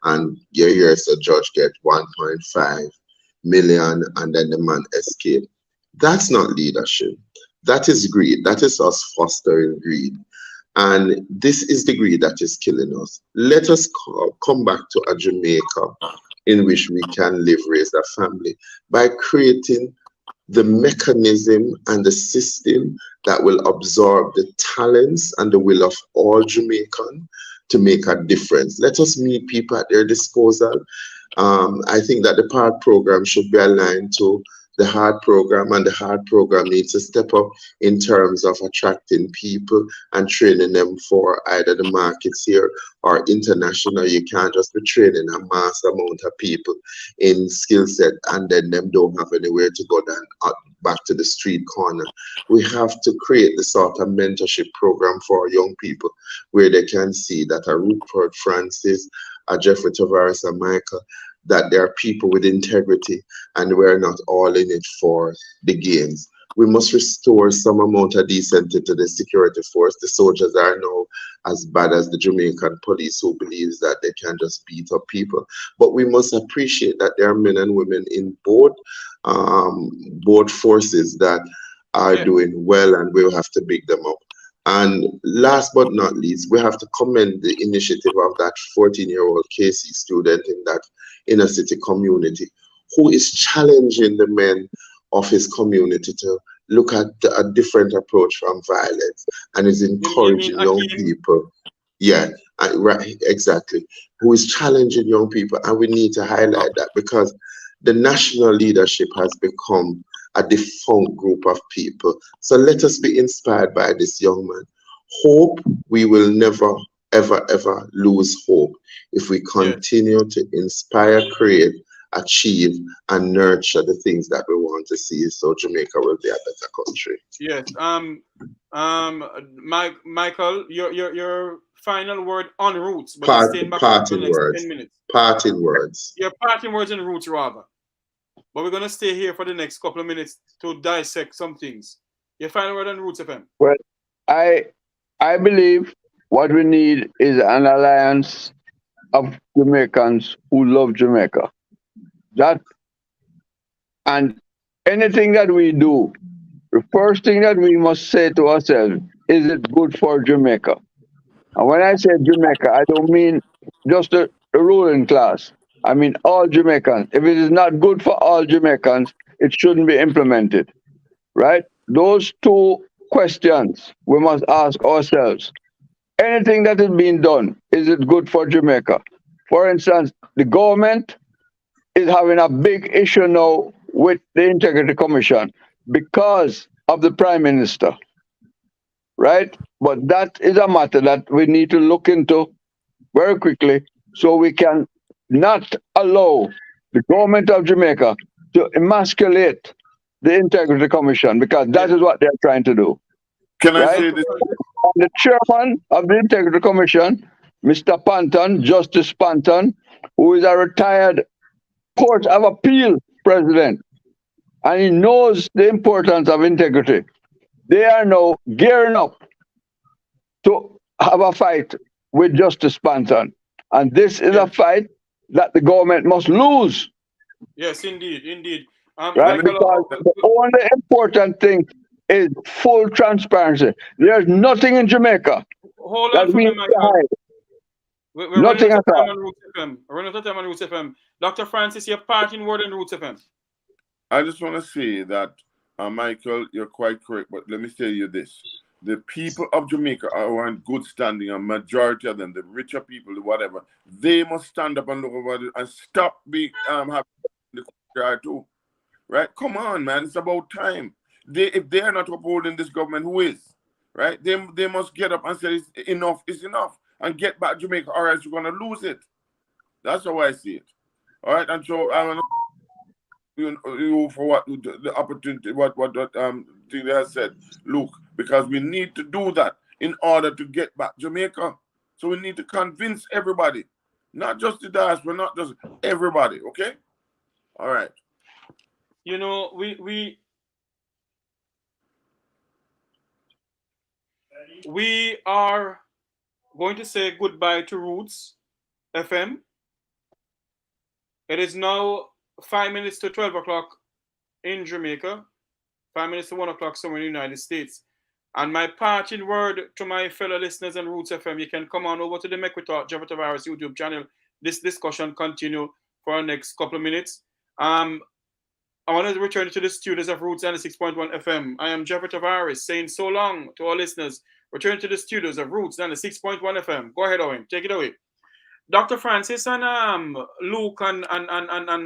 And you hear the judge get 1.5 million and then the man escape. That's not leadership. That is greed. That is us fostering greed. And this is the greed that is killing us. Let us come back to a Jamaica in which we can live, raise a family by creating the mechanism and the system that will absorb the talents and the will of all Jamaicans to make a difference. Let us meet people at their disposal. I think that the PART program should be aligned to the HART program, and the HART program needs to step up in terms of attracting people and training them for either the markets here or international. You can't just be training a mass amount of people in skill set and then them don't have anywhere to go then back to the street corner. We have to create the sort of mentorship program for young people where they can see that a Rupert Francis, a Jeffrey Tavares, and Michael, that there are people with integrity and we're not all in it for the gains. We must restore some amount of decency to the security force. The soldiers are now as bad as the Jamaican police who believes that they can just beat up people. But we must appreciate that there are men and women in both forces that are doing well, and we'll have to big them up. And last but not least, we have to commend the initiative of that 14-year-old Casey student in that inner city community who is challenging the men of his community to look at a different approach from violence and is encouraging young people. Yeah, right, exactly. Who is challenging young people, and we need to highlight that because the national leadership has become a defunct group of people. So let us be inspired by this young man. Hope, we will never, ever, ever lose hope if we continue to inspire, create, achieve, and nurture the things that we want to see. So Jamaica will be a better country. Yes. Michael, your final word on roots, but parting words. 10 minutes. Parting words. Your parting words and roots, rather. But we're going to stay here for the next couple of minutes to dissect some things. Your final word on Roots FM. Well, I believe what we need is an alliance of Jamaicans who love Jamaica. That, and anything that we do, the first thing that we must say to ourselves, is it good for Jamaica? And when I say Jamaica, I don't mean just the ruling class. I mean all Jamaicans. If it is not good for all Jamaicans, it shouldn't be implemented, right? Those two questions we must ask ourselves. Anything that is being done, is it good for Jamaica? For instance, the government is having a big issue now with the Integrity Commission because of the Prime Minister, right? But that is a matter that we need to look into very quickly so we can not allow the government of Jamaica to emasculate the Integrity Commission because that is what they're trying to do, Can I right? say this? And the chairman of the Integrity Commission, Mr. Panton, Justice Panton, who is a retired Court of Appeal president, and he knows the importance of integrity. They are now gearing up to have a fight with Justice Panton. And this is a fight that the government must lose. Yes, indeed, indeed. Right? Michael, Because the only important thing is full transparency. There's nothing in Jamaica hold that on for we me, need to Michael. hide. We're Nothing running out at of time all. on Roots FM. We're running out of time on Roots FM. Dr. Francis, your parting word on Roots FM. I just want to say that, Michael, you're quite correct, but let me tell you this. The people of Jamaica are in good standing, a majority of them, the richer people, the whatever, they must stand up and look over it and stop being having the country too. Right? Come on, man. It's about time. If they are not upholding this government, who is? Right? They must get up and say enough is enough and get back Jamaica, or else you're gonna lose it. That's how I see it. All right, and so I want you for what the opportunity, what thing they has said, Luke, because we need to do that in order to get back Jamaica. So we need to convince everybody, not just the diaspora, not just everybody. Okay, all right. You know, we are going to say goodbye to Roots FM. It is now 5 minutes to 12 o'clock in Jamaica, 5 minutes to 1 o'clock somewhere in the United States. And my parting word to my fellow listeners on Roots FM, you can come on over to the Make We Talk Jeffrey Tavares YouTube channel. This discussion continue for our next couple of minutes. I want to return to the studios of Roots 96.1 FM. I am Jeffrey Tavares saying so long to our listeners. Return to the studios of Roots 96.1 FM. Go ahead, Owen. Take it away. Dr. Francis and Luke and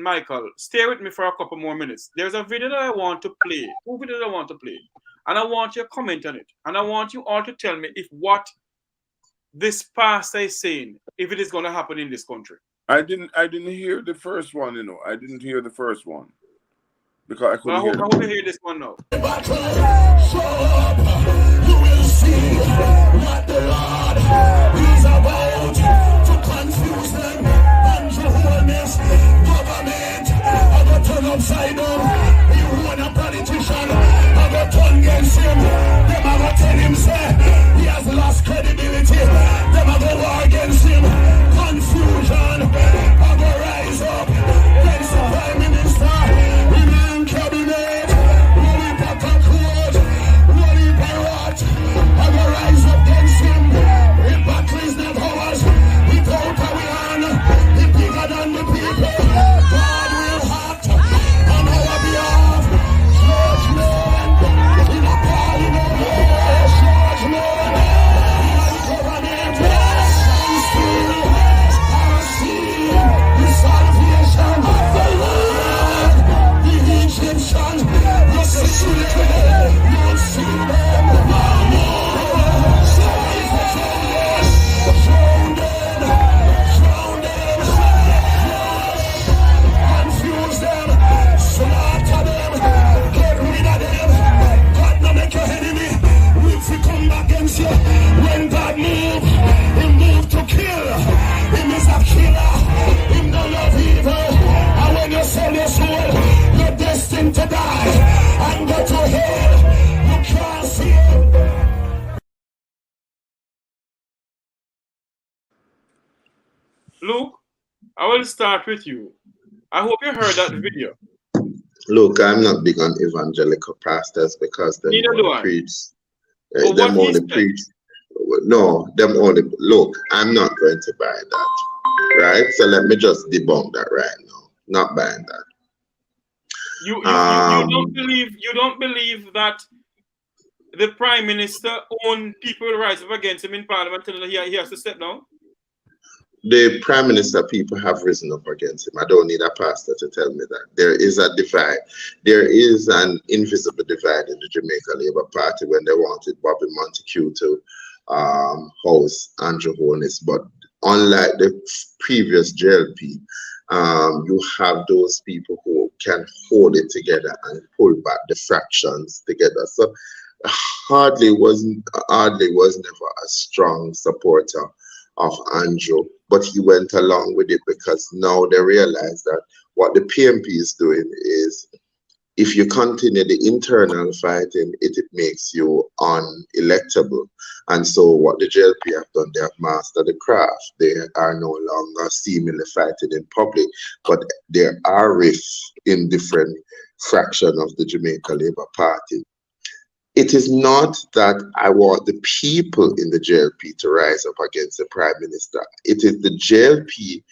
Michael, stay with me for a couple more minutes. There's a video that I want to play, 2 videos I want to play, and I want you to comment on it. And I want you all to tell me if what this pastor is saying, if it is going to happen in this country. I didn't hear the first one, I didn't hear the first one because I couldn't hear it. I hope you hear this one now. You will see what the Lord is about. Confuse them and the wholeness. Government, I got turn upside down. You want a politician, I got turn against him. Them I got tell him say he has lost credibility. Them I go war against him. Confusion, I go rise up against the Prime Minister. In cabinet, rolling back a court, rolling by what? I go rise up against him. In battle is not ours. Without a win, the bigger than the people. God will act on our behalf. Judgment in a parliament. Judgment in government. And still, I see the salvation of the Lord. The Egyptians, you see them, you see them no more. So is the children, drown them, confuse them, slaughter them, get rid of them. God no make your enemy. If we come back against you, when God move, he move to kill. Him is a killer. Him no love evil. And when you sell your soul, you're destined to die and go to hell. You can't see it. Luke, I will start with you. I hope you heard that video. Look, I'm not big on evangelical pastors because they Neither do only I. preach. But what Them he only said, preach. No, them only. Look, I'm not going to buy that. right? So let me just debunk that right now. Not buying that. You don't believe that the Prime Minister own people rise up against him in Parliament telling him he has to step down? The Prime Minister people have risen up against him. I don't need a pastor to tell me that. There is a divide. There is an invisible divide in the Jamaica Labour Party when they wanted Bobby Montague to house Andrew Holness. But unlike the previous JLP, you have those people who can hold it together and pull back the fractions together. So Hardley was never a strong supporter of Andrew, but he went along with it because now they realize that what the PMP is doing is, if you continue the internal fighting, it makes you unelectable. And so what the JLP have done, they have mastered the craft. They are no longer seemingly fighting in public, but there are rifts in different fractions of the Jamaica Labour Party. It is not that I want the people in the JLP to rise up against the Prime Minister. It is the JLP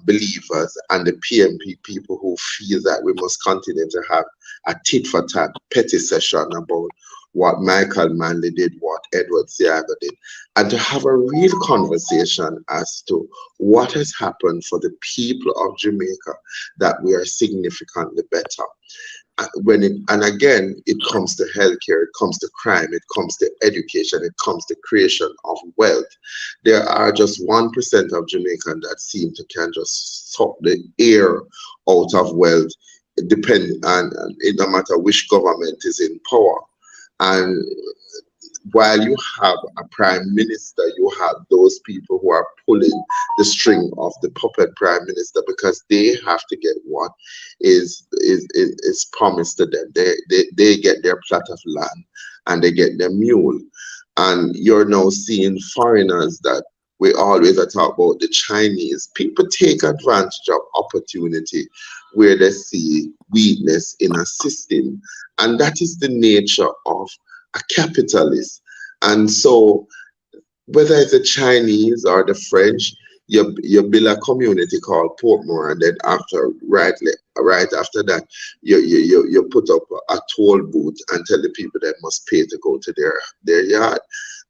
believers and the PMP people who feel that we must continue to have a tit-for-tat petty session about what Michael Manley did, what Edward Seaga did, and to have a real conversation as to what has happened for the people of Jamaica that we are significantly better. And again, it comes to healthcare, it comes to crime, it comes to education, it comes to creation of wealth. There are just 1% of Jamaicans that seem to can just suck the air out of wealth, depending on it no matter which government is in power. And while you have a prime minister, you have those people who are pulling the string of the puppet prime minister because they have to get what is promised to them. They get their plot of land and they get their mule. And you're now seeing foreigners that we always talk about, the Chinese. People take advantage of opportunity where they see weakness in a system. And that is the nature of a capitalist. And so whether it's the Chinese or the French, you build a community called Portmore, and then right after that, you put up a toll booth and tell the people they must pay to go to their yard.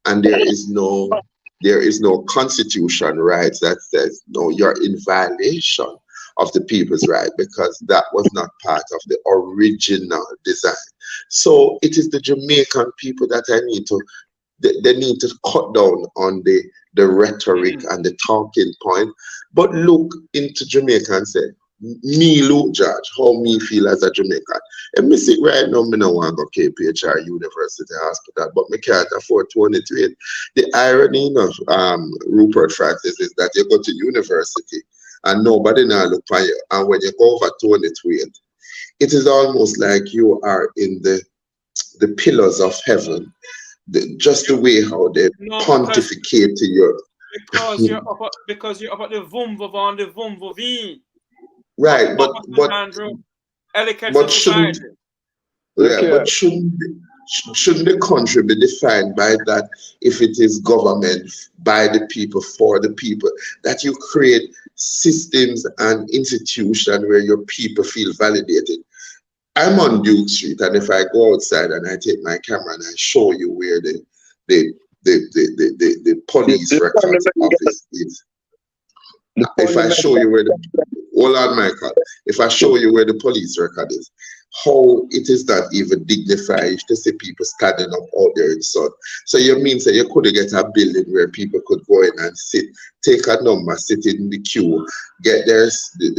And there is no constitution rights that says no, you're in violation of the people's right, because that was not part of the original design. So it is the Jamaican people that they need to cut down on the rhetoric and the talking point, but look into Jamaica and say, me, Luke George, how me feel as a Jamaican. And me sit right now, me no want to go KPHR University Hospital, but me can't afford 2028. The irony of Rupert Francis is that you go to university and nobody now look for you. And when you go over 2028, it is almost like you are in the pillars of heaven. Just the way how they pontificate to you. Because you're up at the Vumva and the Vumva. Right, but shouldn't the country be defined by that? If it is government by the people for the people, that you create systems and institutions where your people feel validated. I'm on Duke Street, and if I go outside and I take my camera and I show you where the police records office is, if I show you where hold on, Michael, if I show you where the police record is, how it is not even dignified to see people standing up out there in the sun. So you mean say you could get a building where people could go in and sit, take a number, sit in the queue, get their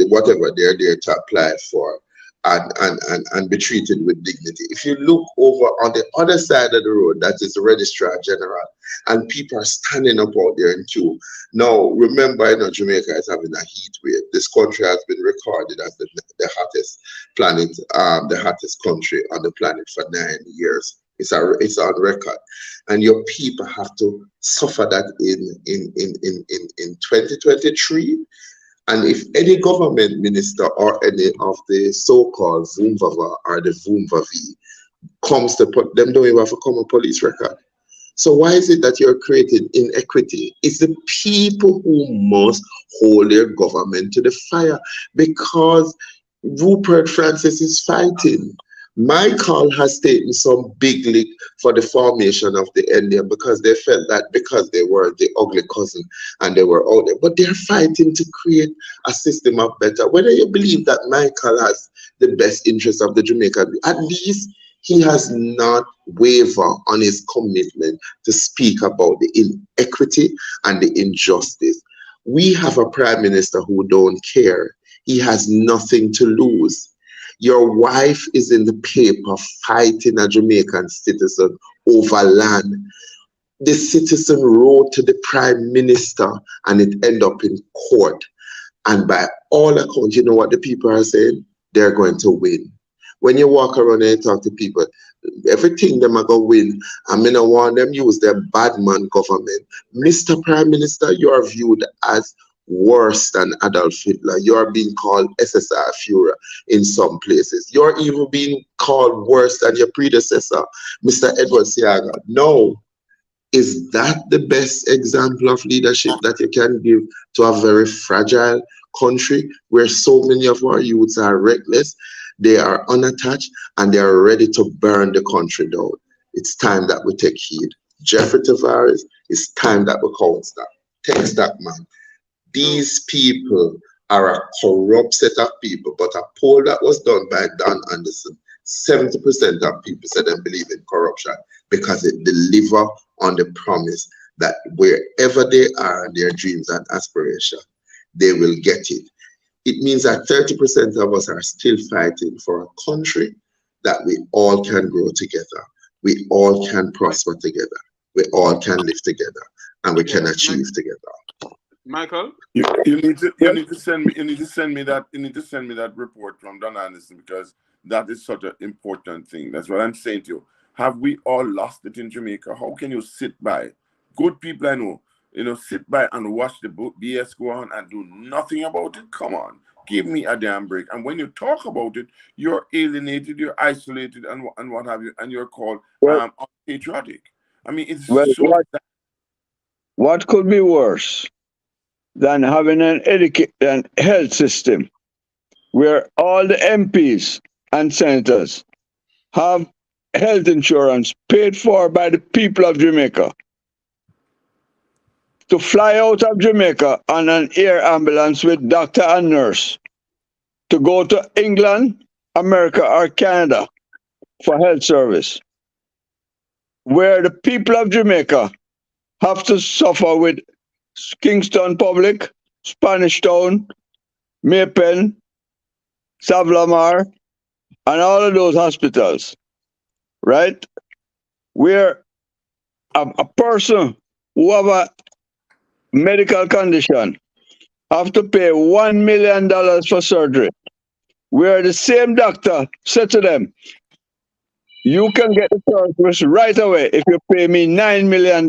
whatever they're there to apply for, and be treated with dignity. If you look over on the other side of the road, that is the Registrar General, and people are standing up out there in queue. Now, remember, Jamaica is having a heat wave. This country has been recorded as the hottest planet, the hottest country on the planet for 9 years. It's on record, and your people have to suffer that in 2023. And if any government minister or any of the so-called Vumvava or the Vumvavi comes to put them, don't even have to come a police record. So why is it that you're creating inequity? It's the people who must hold their government to the fire, because Rupert Francis is fighting. Michael has taken some big leap for the formation of the NDM because they felt that because they were the ugly cousin and they were out there. But they're fighting to create a system of better. Whether you believe that Michael has the best interest of the Jamaican, at least he has not wavered on his commitment to speak about the inequity and the injustice. We have a prime minister who don't care. He has nothing to lose. Your wife is in the paper fighting a Jamaican citizen over land. The citizen wrote to the prime minister and it ended up in court. And by all accounts, you know what the people are saying? They're going to win. When you walk around and you talk to people, everything them are going to win. I mean, I want them use their bad man government. Mr. Prime Minister, you are viewed as worse than Adolf Hitler. You are being called SSR Führer in some places. You're even being called worse than your predecessor, Mr. Edward Seaga. No. Is that the best example of leadership that you can give to a very fragile country where so many of our youths are reckless, they are unattached, and they are ready to burn the country down? It's time that we take heed. Jeffrey Tavares, it's time that we count that. Take that, man. These people are a corrupt set of people, but a poll that was done by Don Anderson, 70% of people said they believe in corruption because it delivers on the promise that wherever they are in their dreams and aspirations, they will get it. It means that 30% of us are still fighting for a country that we all can grow together. We all can prosper together. We all can live together, and we can achieve together. Michael, you need to send me that report from Don Anderson, because that is such an important thing. That's what I'm saying to you. Have we all lost it in Jamaica? How can you sit by? Good people I know, sit by and watch the BS go on and do nothing about it? Come on, give me a damn break. And when you talk about it, you're alienated, you're isolated, and what have you, and you're called unpatriotic. I mean, it's what could be worse than having an health system where all the MPs and senators have health insurance paid for by the people of Jamaica, to fly out of Jamaica on an air ambulance with doctor and nurse to go to England, America, or Canada for health service, where the people of Jamaica have to suffer with Kingston Public, Spanish Town, Maypen, Savlamar, and all of those hospitals, right? Where a person who have a medical condition have to pay $1 million for surgery, where the same doctor said to them, you can get the service right away if you pay me $9 million,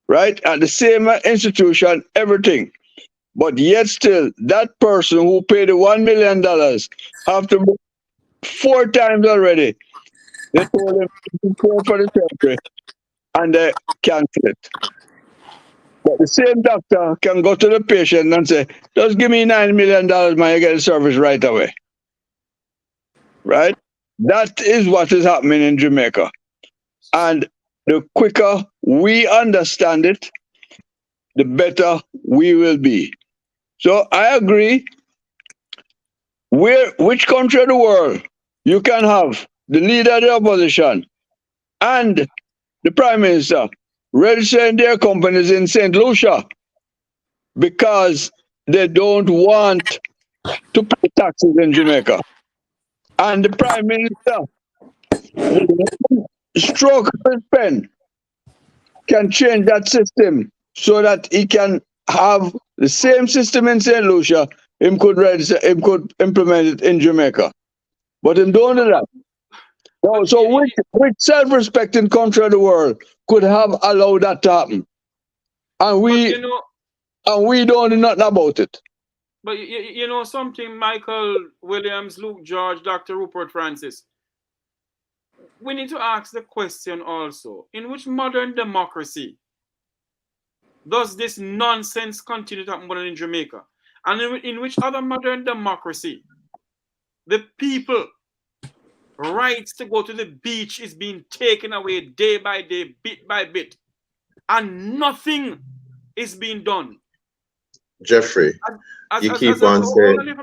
right? At the same institution, everything. But yet still, that person who paid the $1 million have to move 4 times already. They told him to pay for the surgery and they cancel it. But the same doctor can go to the patient and say, just give me $9 million, man, you get the service right away. Right? That is what is happening in Jamaica. And the quicker we understand it, the better we will be. So I agree. Which country of the world you can have the leader of the opposition and the prime minister registering their companies in St. Lucia because they don't want to pay taxes in Jamaica. And the prime minister, stroke of his pen, can change that system so that he can have the same system in St. Lucia. Him could implement it in Jamaica. But him don't do that. No, so which self-respecting country of the world could have allowed that to happen? And we don't do nothing about it. But you know something, Michael, Williams, Luke George, Dr. Rupert Francis. we need to ask the question also, in which modern democracy does this nonsense continue to happen in Jamaica? And in which other modern democracy the people rights to go to the beach is being taken away day by day, bit by bit, and nothing is being done? Jeffrey, you keep on saying.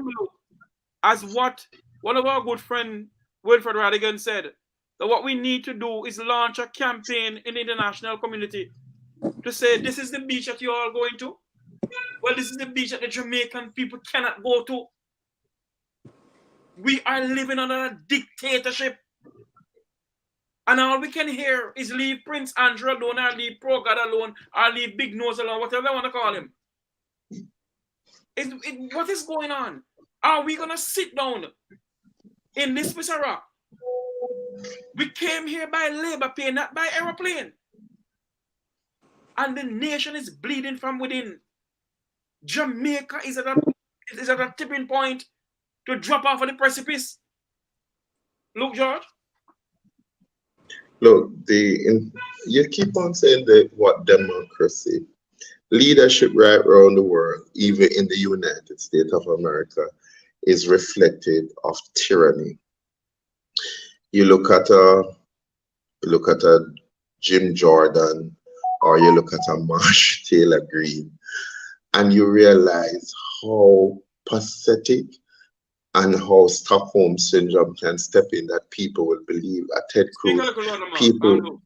As what one of our good friend Wilfred Radigan said, that what we need to do is launch a campaign in the international community to say, this is the beach that you're all going to. Well, this is the beach that the Jamaican people cannot go to. We are living under a dictatorship. And all we can hear is leave Prince Andrew alone, or leave Pro God alone, or leave Big Nose alone, whatever they want to call him. What is going on? Are we going to sit down in this piece of rock? We came here by labor pay, not by aeroplane. And the nation is bleeding from within. Jamaica is at a tipping point to drop off of the precipice. Look, George. Look, you keep on saying that what democracy, leadership right around the world, even in the United States of America, is reflective of tyranny. You look at a Jim Jordan, or you look at a Marsh Taylor Greene, and you realize how pathetic and how Stockholm syndrome can step in, that people will believe a Ted Cruz. People,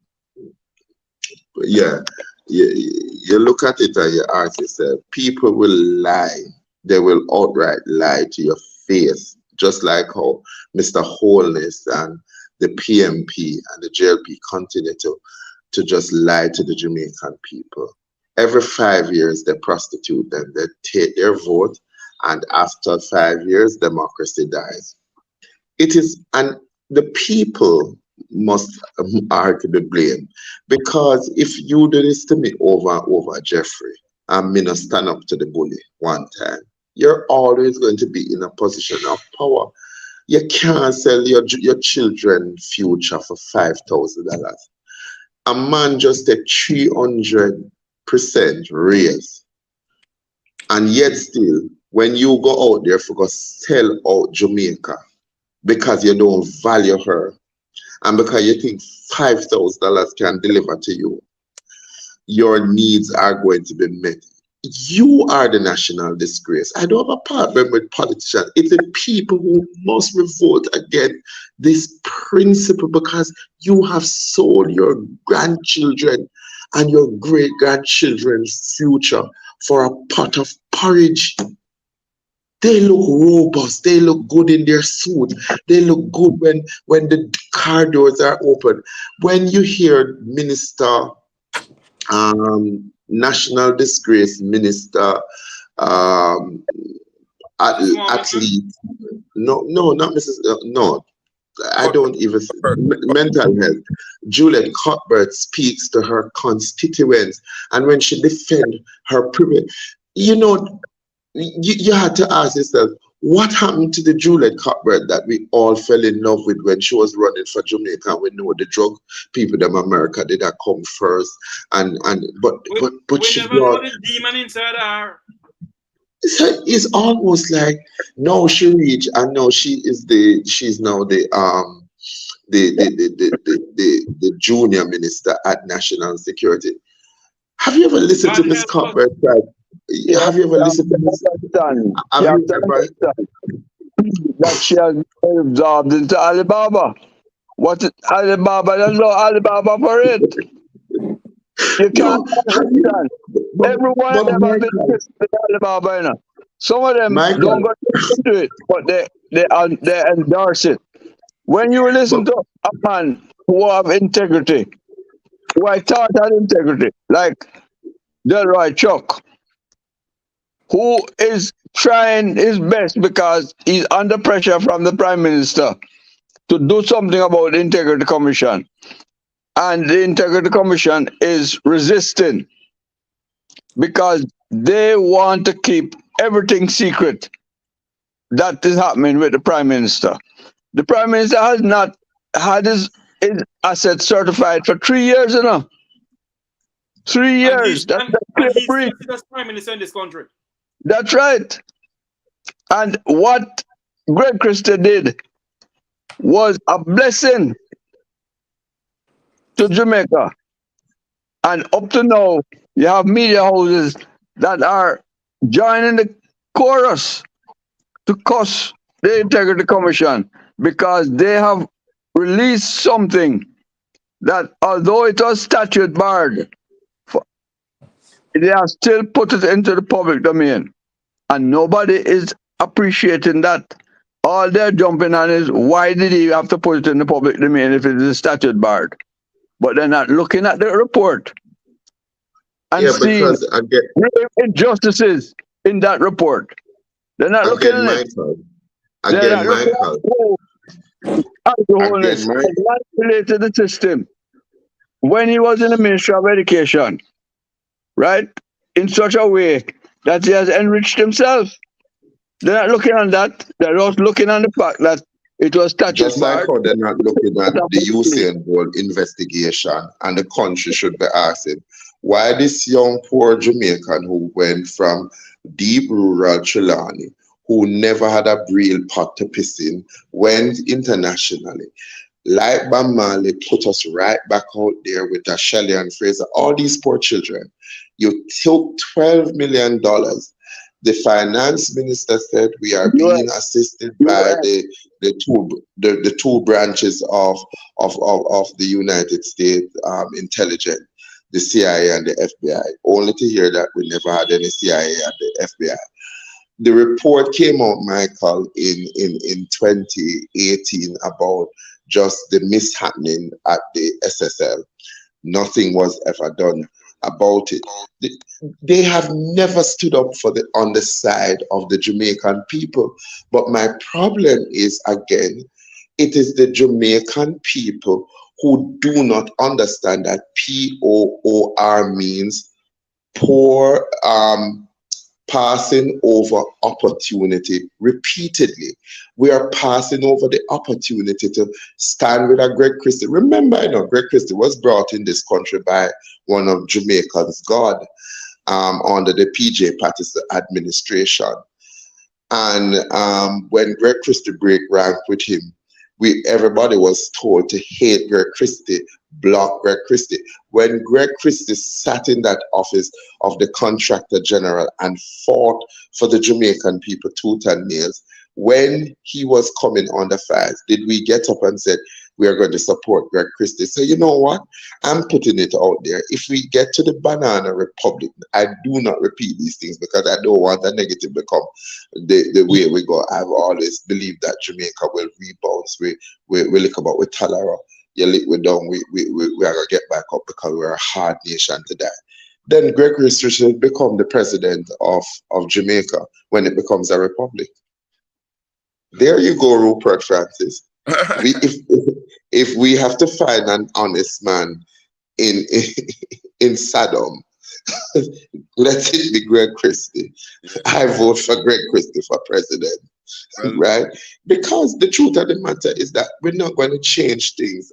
yeah, you look at it and you ask yourself, people will lie. They will outright lie to your face, just like how Mr. Holness and the PMP and the JLP continue to just lie to the Jamaican people. Every 5 years, they prostitute them. They take their vote, and after 5 years, democracy dies. It is, and the people must are to be blamed, because if you do this to me over and over, Jeffrey, and me not stand up to the bully one time, you're always going to be in a position of power. You can't sell your children's future for $5,000. A man just a 300% raise, and yet still, when you go out there for go sell out Jamaica because you don't value her, and because you think $5,000 can deliver to you, your needs are going to be met. You are the national disgrace. I don't have a problem with politicians. It's the people who must revolt against this principle, because you have sold your grandchildren and your great-grandchildren's future for a pot of porridge. They look robust. They look good in their suit. They look good when the car doors are open. When you hear Minister, National Disgrace Minister, athlete, no, not Mrs. No, I don't even, mental health. Juliet Cuthbert speaks to her constituents, and when she defends her privilege, you had to ask yourself, what happened to the Juliet Cuthbert that we all fell in love with when she was running for Jamaica? We know the drug people in America did that come first, but she never know the demon inside her. It's almost like now she reached, and now she's now the junior minister at national security. Have you ever listened to Miss Cuthbert? Have you ever listened to Miss? That she has been absorbed into Alibaba. What is Alibaba? There's no Alibaba for it. You can't understand. Everyone of them have been with Alibaba, you know. Some of them don't go into it, but they endorse it. When you listen to a man who have integrity, who I thought had integrity, like Delroy Chuck, who is trying his best because he's under pressure from the Prime Minister to do something about the Integrity Commission. And the Integrity Commission is resisting because they want to keep everything secret that is happening with the Prime Minister. The Prime Minister has not had his his asset certified for 3 years, 3 And years. That's a clear he's breach. still the prime minister in this country. That's right. And what Greg Christie did was a blessing to Jamaica. And up to now, you have media houses that are joining the chorus to cuss the Integrity Commission because they have released something that, although it was statute barred, they have still put it into the public domain. And nobody is appreciating that. All they're jumping on is, why did he have to put it in the public domain if it is statute barred? But they're not looking at the report and seeing because again, real injustices in that report. They're not looking at it. They're not looking at alcoholics manipulated the system when he was in the Ministry of Education, right? In such a way that he has enriched himself. They're not looking on that. They're just looking on the fact that it was statute just like barred. how they're not looking at the Usain Bolt investigation, and the country should be asking why this young poor Jamaican who went from deep rural Trelawney, who never had a real pot to piss in, went internationally. Like Bob Marley put us right back out there with a Shelley and Fraser, all these poor children. You took $12 million. The finance minister said we are being assisted by the two branches of the United States intelligence, the CIA and the FBI. Only to hear that we never had any CIA and the FBI. The report came out, Michael, in 2018 about just the mishappening at the SSL. Nothing was ever done about it. They have never stood up on the side of the Jamaican people. But my problem is, again, it is the Jamaican people who do not understand that POOR means poor passing over opportunity repeatedly. We are passing over the opportunity to stand with a Greg Christie. Remember, Greg Christie was brought in this country by one of Jamaica's God under the PJ Patterson administration. And when Greg Christie break rank with him, everybody was told to hate Greg Christie, block Greg Christie. When Greg Christie sat in that office of the Contractor General and fought for the Jamaican people tooth and nails, when he was coming on the fires, did we get up and said, we are going to support Greg Christie? So you know what? I'm putting it out there. If we get to the Banana Republic, I do not repeat these things because I don't want a negative become the way we go. I've always believed that Jamaica will rebound. We look about with Talara. You lick we down, we are going to get back up because we're a hard nation to die. Then Greg Christie should become the president of Jamaica when it becomes a republic. There you go, Rupert Francis. If we have to find an honest man in Saddam, let it be Greg Christie. I vote for Greg Christie for president, right? Because the truth of the matter is that we're not going to change things,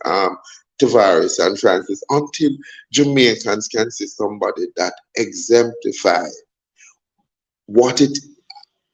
Tavares and Francis, until Jamaicans can see somebody that exemplify what it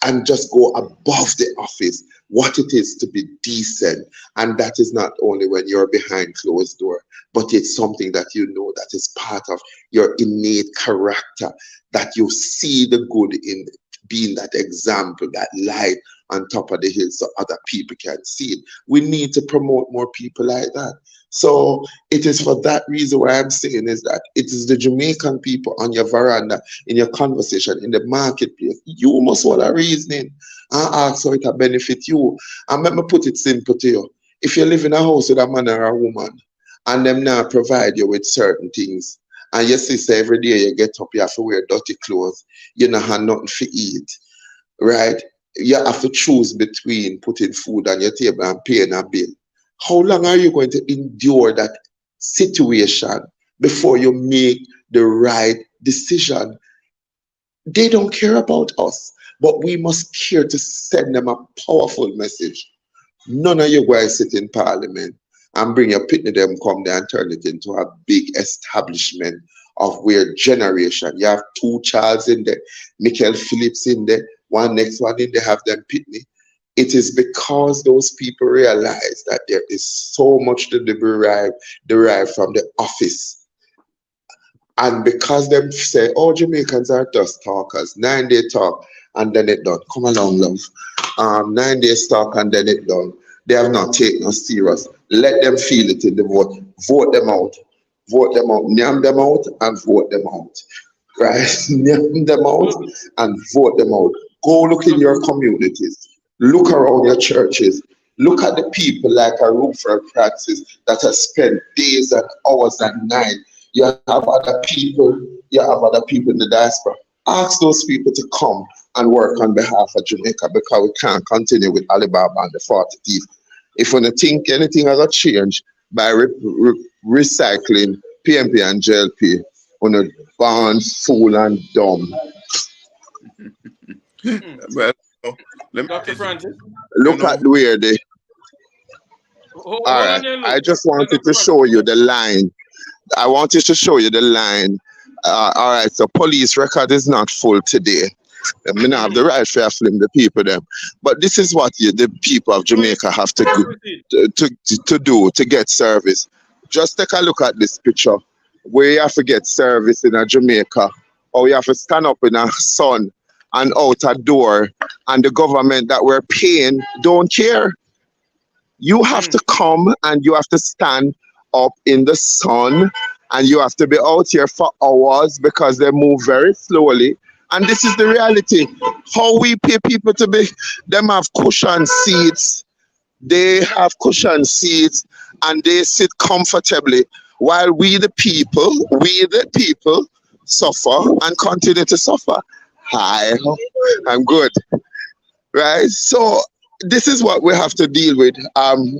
and just go above the office, what it is to be decent. And that is not only when you're behind closed door, but it's something that you know that is part of your innate character, that you see the good in being that example, that light on top of the hill so other people can see it. We need to promote more people like that. So it is for that reason why I'm saying is that it is the Jamaican people on your veranda, in your conversation, in the marketplace. You must want a reasoning and ask how it will benefit you. And let me put it simple to you. If you live in a house with a man or a woman and them now provide you with certain things, and you see every day you get up, you have to wear dirty clothes, you don't have nothing to eat, right? You have to choose between putting food on your table and paying a bill. How long are you going to endure that situation before you make the right decision? They don't care about us, but we must care to send them a powerful message. None of you guys sit in parliament and bring your pitney them come there and turn it into a big establishment of where generation. You have two Charles in there, Michael Phillips in there, one next one in there have them pitney. It is because those people realize that there is so much to derive from the office. And because them say, oh, Jamaicans are just talkers, 9 day talk and then it done. Come along, love. 9 days talk and then it done. They have not taken us serious. Let them feel it in the vote. Vote them out. Vote them out. Name them out and vote them out. Right? Name them out and vote them out. Go look in your communities. Look around your churches. Look at the people like a Rupert Praxis that have spent days and hours and nights. You have other people. You have other people in the diaspora. Ask those people to come and work on behalf of Jamaica because we can't continue with Alibaba and the 40 Thieves. If we don't think anything has to change by recycling PMP and JLP, on a born, fool, and dumb. Well, let me Dr. Francis. Look at where they. Hold All on right, there, look. I just wanted Dr. to show you the line. I wanted to show you the line. All right, so police record is not full today. I mean, I have the right to film the people them, but this is what the people of Jamaica have to do to get service. Just take a look at this picture where you have to get service in a Jamaica, or you have to stand up in a sun and out a door, and the government that we're paying don't care. You have to come and you have to stand up in the sun and you have to be out here for hours because they move very slowly. And this is the reality. How we pay people to be, them have cushion seats. They have cushion seats and they sit comfortably while we the people suffer and continue to suffer. Hi, I'm good. Right? So this is what we have to deal with,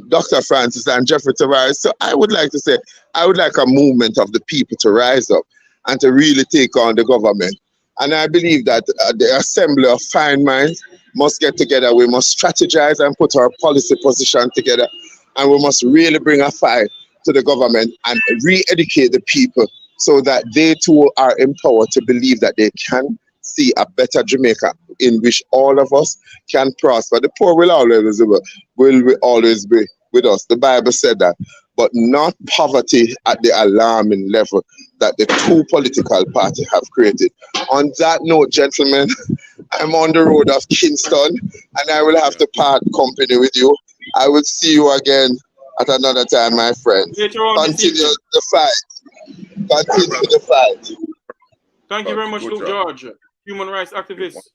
Dr. Francis and Jeffrey Tavares. So I would like to say, I would like a movement of the people to rise up and to really take on the government. And I believe that the assembly of fine minds must get together. We must strategize and put our policy position together. And we must really bring a fight to the government and re-educate the people so that they too are empowered to believe that they can see a better Jamaica in which all of us can prosper. The poor will always be with us. The Bible said that, but not poverty at the alarming level that the two political parties have created. On that note, gentlemen, I'm on the road of Kingston and I will have to part company with you. I will see you again at another time, my friend. Continue the fight. Continue the fight. Thank you very much, Luke George, human rights activist.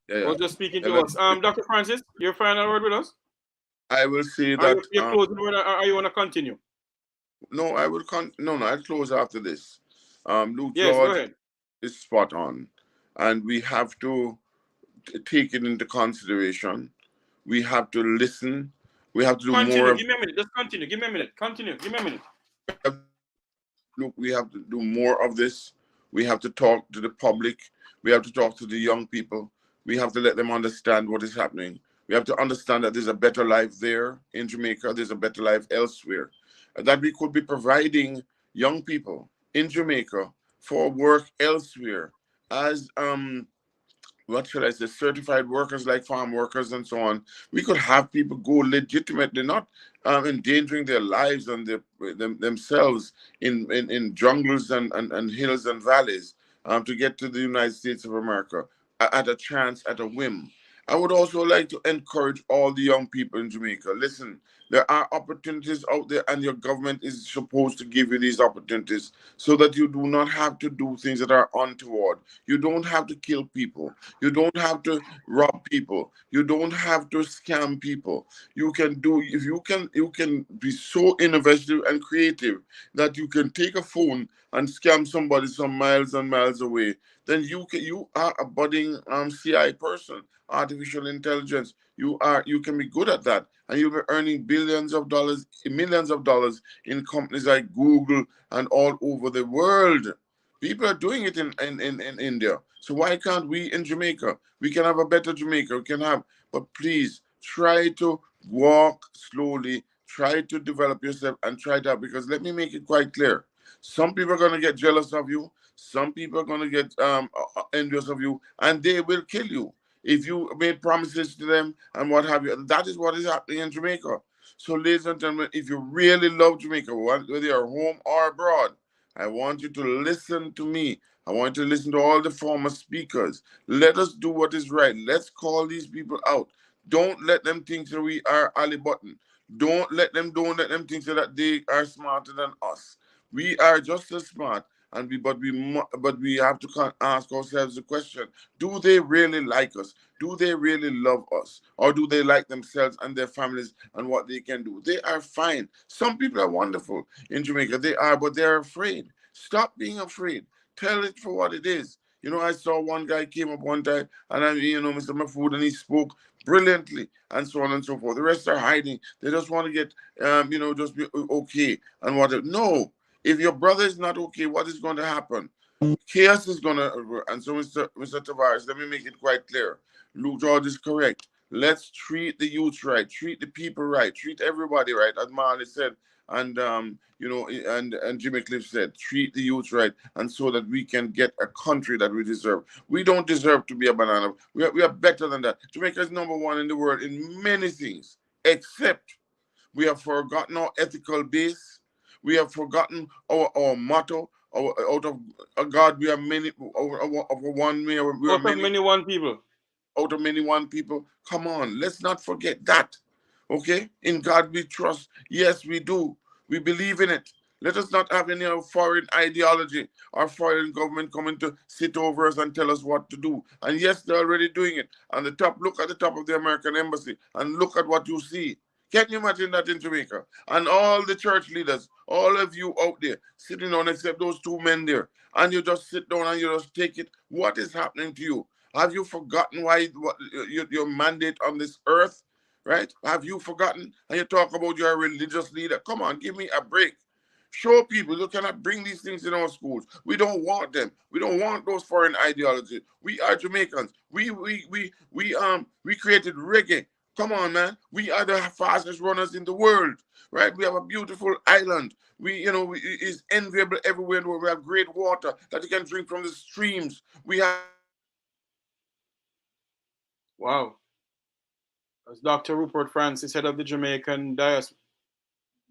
Was just speaking to us. Dr. Francis, your final word with us? I will say that you're closing word, or are you want to continue? No, I will I'll close after this. Luke Yes, George go ahead. is spot on, and we have to take it into consideration. We have to listen. We have to do more. Give me a minute. Just continue. Give me a minute. Continue. Give me a minute. Look, we have to do more of this. We have to talk to the public. We have to talk to the young people. We have to let them understand what is happening. We have to understand that there's a better life there in Jamaica. There's a better life elsewhere. That we could be providing young people in Jamaica for work elsewhere as what should I say, certified workers like farm workers and so on. We could have people go legitimately, not endangering their lives and themselves in jungles and hills and valleys to get to the United States of America at a chance, at a whim. I would also like to encourage all the young people in Jamaica. Listen, there are opportunities out there, and your government is supposed to give you these opportunities so that you do not have to do things that are untoward. You don't have to kill people. You don't have to rob people. You don't have to scam people. You can be so innovative and creative that you can take a phone and scam somebody some miles and miles away. Then you are a budding CI person, artificial intelligence. You can be good at that, and you'll be earning billions of dollars, millions of dollars in companies like Google and all over the world. People are doing it in India. So why can't we in Jamaica? We can have a better Jamaica. But please try to walk slowly, try to develop yourself and try that, because let me make it quite clear. Some people are going to get jealous of you. Some people are going to get envious of you, and they will kill you if you made promises to them and what have you. That is what is happening in Jamaica. So, ladies and gentlemen, if you really love Jamaica, whether you're home or abroad, I want you to listen to me. I want you to listen to all the former speakers. Let us do what is right. Let's call these people out. Don't let them think that we are Ali Button. Don't let them think that they are smarter than us. We are just as smart, and but we have to ask ourselves the question: do they really like us? Do they really love us, or do they like themselves and their families and what they can do? They are fine. Some people are wonderful in Jamaica. They are, but they're afraid. Stop being afraid. Tell it for what it is. You know, I saw one guy came up one time, and Mr. Mahfoud, and he spoke brilliantly, and so on and so forth. The rest are hiding. They just want to get, just be okay and whatever. No, if your brother is not okay, what is going to happen? Chaos is going to, and so Mr. Tavares, let me make it quite clear. Luke George is correct. Let's treat the youth right, treat the people right, treat everybody right, as Marley said, and and Jimmy Cliff said, treat the youth right, and so that we can get a country that we deserve. We don't deserve to be a banana. We are better than that. Jamaica is number one in the world in many things, except we have forgotten our ethical base. We have forgotten our motto. Out of God, we are many. Of one, we are many one people. Out of many one people. Come on, let's not forget that. Okay? In God we trust. Yes, we do. We believe in it. Let us not have any foreign ideology or foreign government coming to sit over us and tell us what to do. And yes, they're already doing it. And look at the top of the American embassy and look at what you see. Can you imagine that in Jamaica? And all the church leaders, all of you out there, sitting down except those two men there, and you just sit down and you just take it. What is happening to you? Have you forgotten what your mandate on this earth, right? Have you forgotten? And you talk about you're a religious leader. Come on, give me a break. Show people you cannot bring these things in our schools. We don't want them. We don't want those foreign ideologies. We are Jamaicans. We created reggae. Come on, man. We are the fastest runners in the world, right? We have a beautiful island. It's enviable everywhere. We have great water that you can drink from the streams. We have. Wow. That's Dr. Rupert Francis, head of the Jamaican diaspora.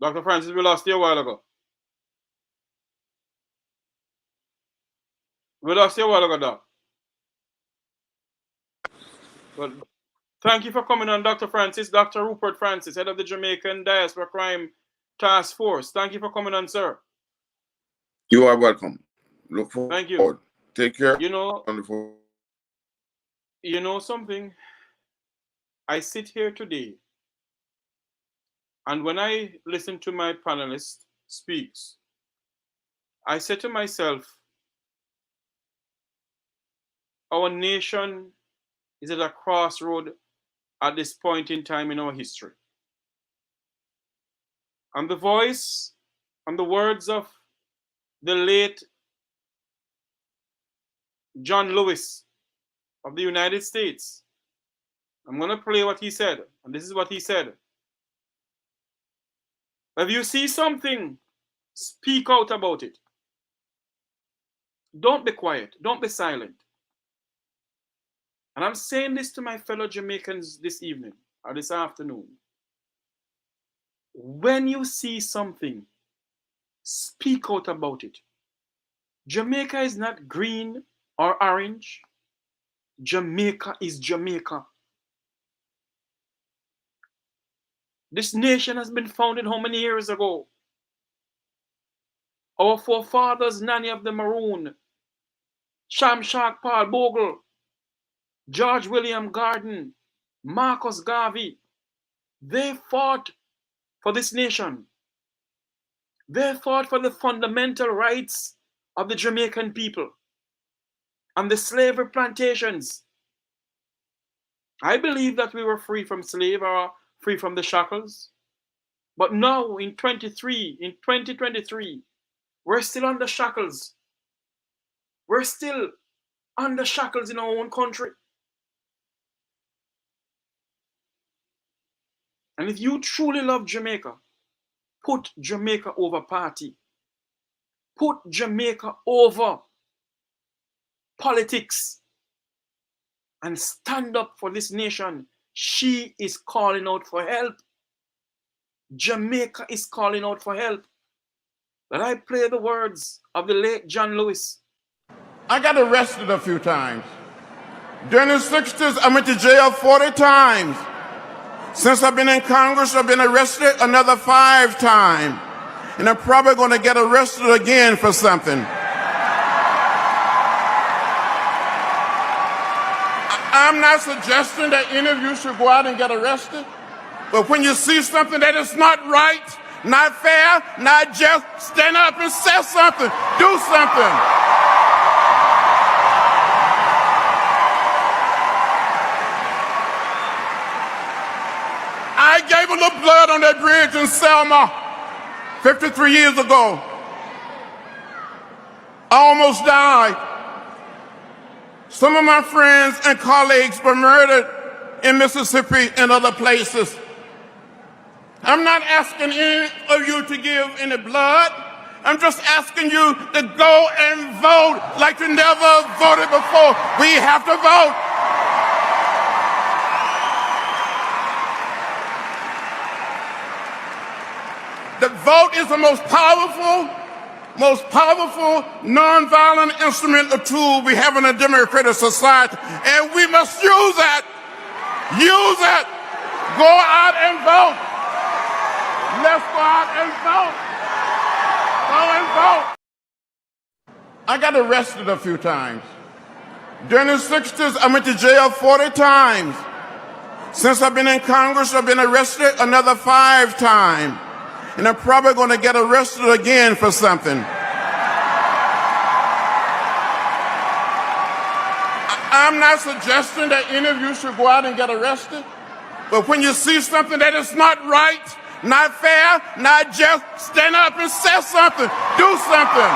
Dr. Francis, we lost you a while ago. Doc. But thank you for coming on, Dr. Francis. Dr. Rupert Francis, head of the Jamaican Diaspora Crime Task Force. Thank you for coming on, sir. You are welcome. Look forward. Thank you. Take care. You know something? I sit here today, and when I listen to my panelist speaks, I say to myself, our nation is at a crossroad at this point in time in our history. And the voice and the words of the late John Lewis of the United States, I'm going to play what he said, and this is what he said. If you see something, speak out about it. Don't be quiet. Don't be silent. And I'm saying this to my fellow Jamaicans this evening or this afternoon. When you see something, speak out about it. Jamaica is not green or orange. Jamaica is Jamaica. This nation has been founded how many years ago? Our forefathers, Nanny of the Maroon, Shamshak Paul Bogle, George William Garden, Marcus Garvey, they fought for this nation. They fought for the fundamental rights of the Jamaican people and the slavery plantations. I believe that we were free from slavery or free from the shackles. But now in 2023, we're still under shackles. We're still under shackles in our own country. And if you truly love Jamaica, put Jamaica over party. Put Jamaica over politics and stand up for this nation. She is calling out for help. Jamaica is calling out for help. That I play the words of the late John Lewis. I got arrested a few times. During the 60s, I went to jail 40 times. Since I've been in Congress, I've been arrested another 5 times. And I'm probably going to get arrested again for something. I'm not suggesting that any of you should go out and get arrested. But when you see something that is not right, not fair, not just, stand up and say something. Do something. I gave a little blood on that bridge in Selma 53 years ago. I almost died. Some of my friends and colleagues were murdered in Mississippi and other places. I'm not asking any of you to give any blood. I'm just asking you to go and vote like you never voted before. We have to vote. The vote is the most powerful nonviolent instrument or tool we have in a democratic society, and we must use it. Use it. Go out and vote. Let's go out and vote. Go and vote. I got arrested a few times. During the 60s, I went to jail 40 times. Since I've been in Congress, I've been arrested another 5 times. And I'm probably going to get arrested again for something. I'm not suggesting that any of you should go out and get arrested. But when you see something that is not right, not fair, not just, stand up and say something. Do something.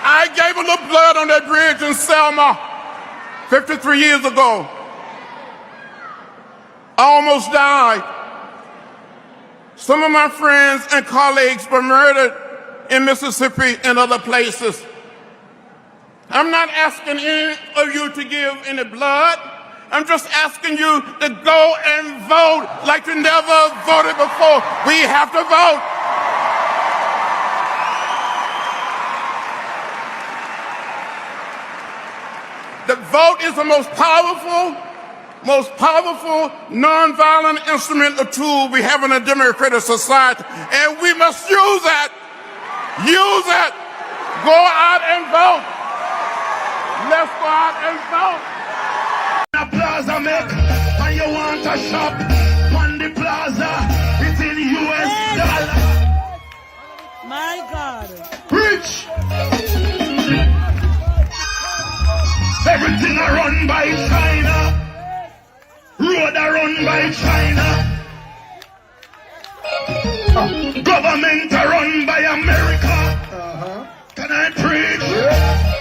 I gave a little blood on that bridge in Selma 53 years ago. I almost died. Some of my friends and colleagues were murdered in Mississippi and other places. I'm not asking any of you to give any blood. I'm just asking you to go and vote like you never voted before. We have to vote. The vote is the most powerful nonviolent instrument or tool we have in a democratic society, and we must use it. Use it. Go out and vote. Let's go out and vote. A plaza make, and you want a shop on the plaza. It's in US dollar. My God. Rich. Everything are run by China. Road are run by China. Government are run by America. Can I preach?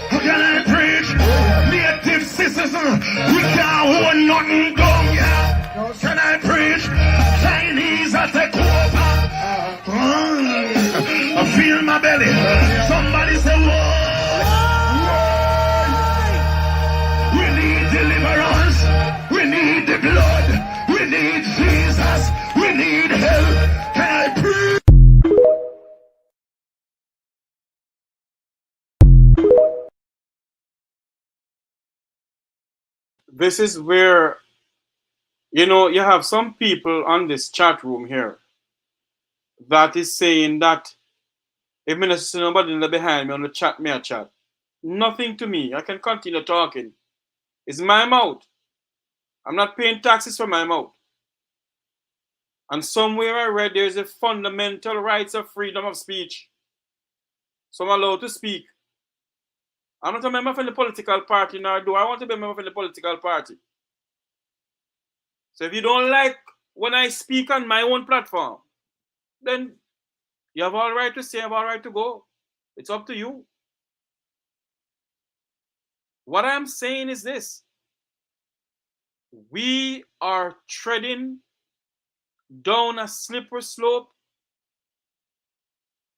Can I preach? Native citizen, we can't hold nothing down, yeah. Can I preach? Chinese are take over. I feel my belly. Somebody say, whoa. Deliverance, we need the blood, we need Jesus, we need help. Can I pray? This is where, you have some people on this chat room here that is saying that if I see nobody behind me on the chat, me a chat. Nothing to me. I can continue talking. It's my mouth. I'm not paying taxes for my mouth. And somewhere I read there's a fundamental rights of freedom of speech. So I'm allowed to speak. I'm not a member of any political party, nor do I want to be a member of any political party. So if you don't like when I speak on my own platform, then you have all right to say, you have all right to go. It's up to you. What I'm saying is this. We are treading down a slippery slope,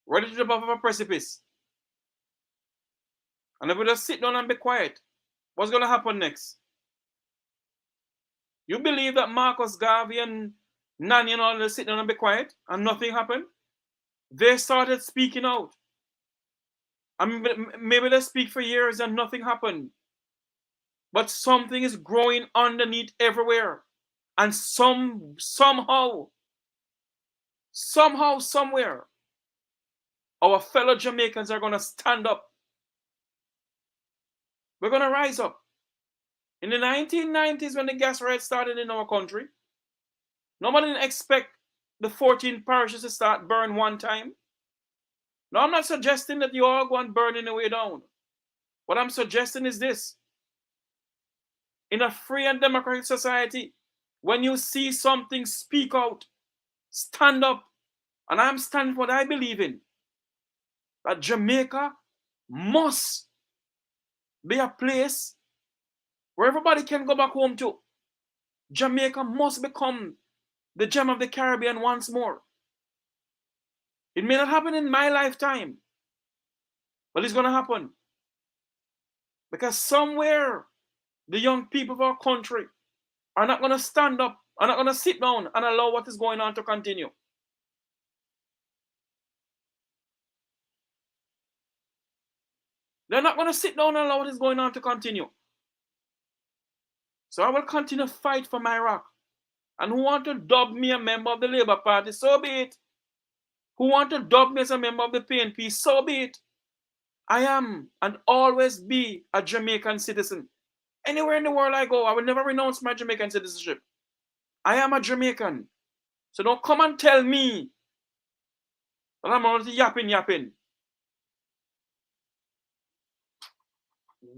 ready to the above of a precipice. And if we just sit down and be quiet, what's going to happen next? You believe that Marcus Garvey and Nani and all just sit down and be quiet and nothing happened? They started speaking out. I mean, maybe they speak for years and nothing happened. But something is growing underneath everywhere. And somehow, somewhere, our fellow Jamaicans are going to stand up. We're going to rise up. In the 1990s, when the gas riots started in our country, nobody didn't expect the 14 parishes to start burn one time. Now, I'm not suggesting that you all go and burn in the way down. What I'm suggesting is this. In a free and democratic society, when you see something, speak out, stand up. And I'm standing for what I believe in. That Jamaica must be a place where everybody can go back home to. Jamaica must become the gem of the Caribbean once more. It may not happen in my lifetime, but it's going to happen. Because somewhere, the young people of our country are not going to stand up, are not going to sit down and allow what is going on to continue. They're not going to sit down and allow what is going on to continue. So I will continue to fight for my rock. And who want to dub me a member of the Labour Party, so be it. Who want to dub me as a member of the PNP, so be it. I am and always be a Jamaican citizen. Anywhere in the world I go, I will never renounce my Jamaican citizenship. I am a Jamaican. So don't come and tell me that I'm only yapping.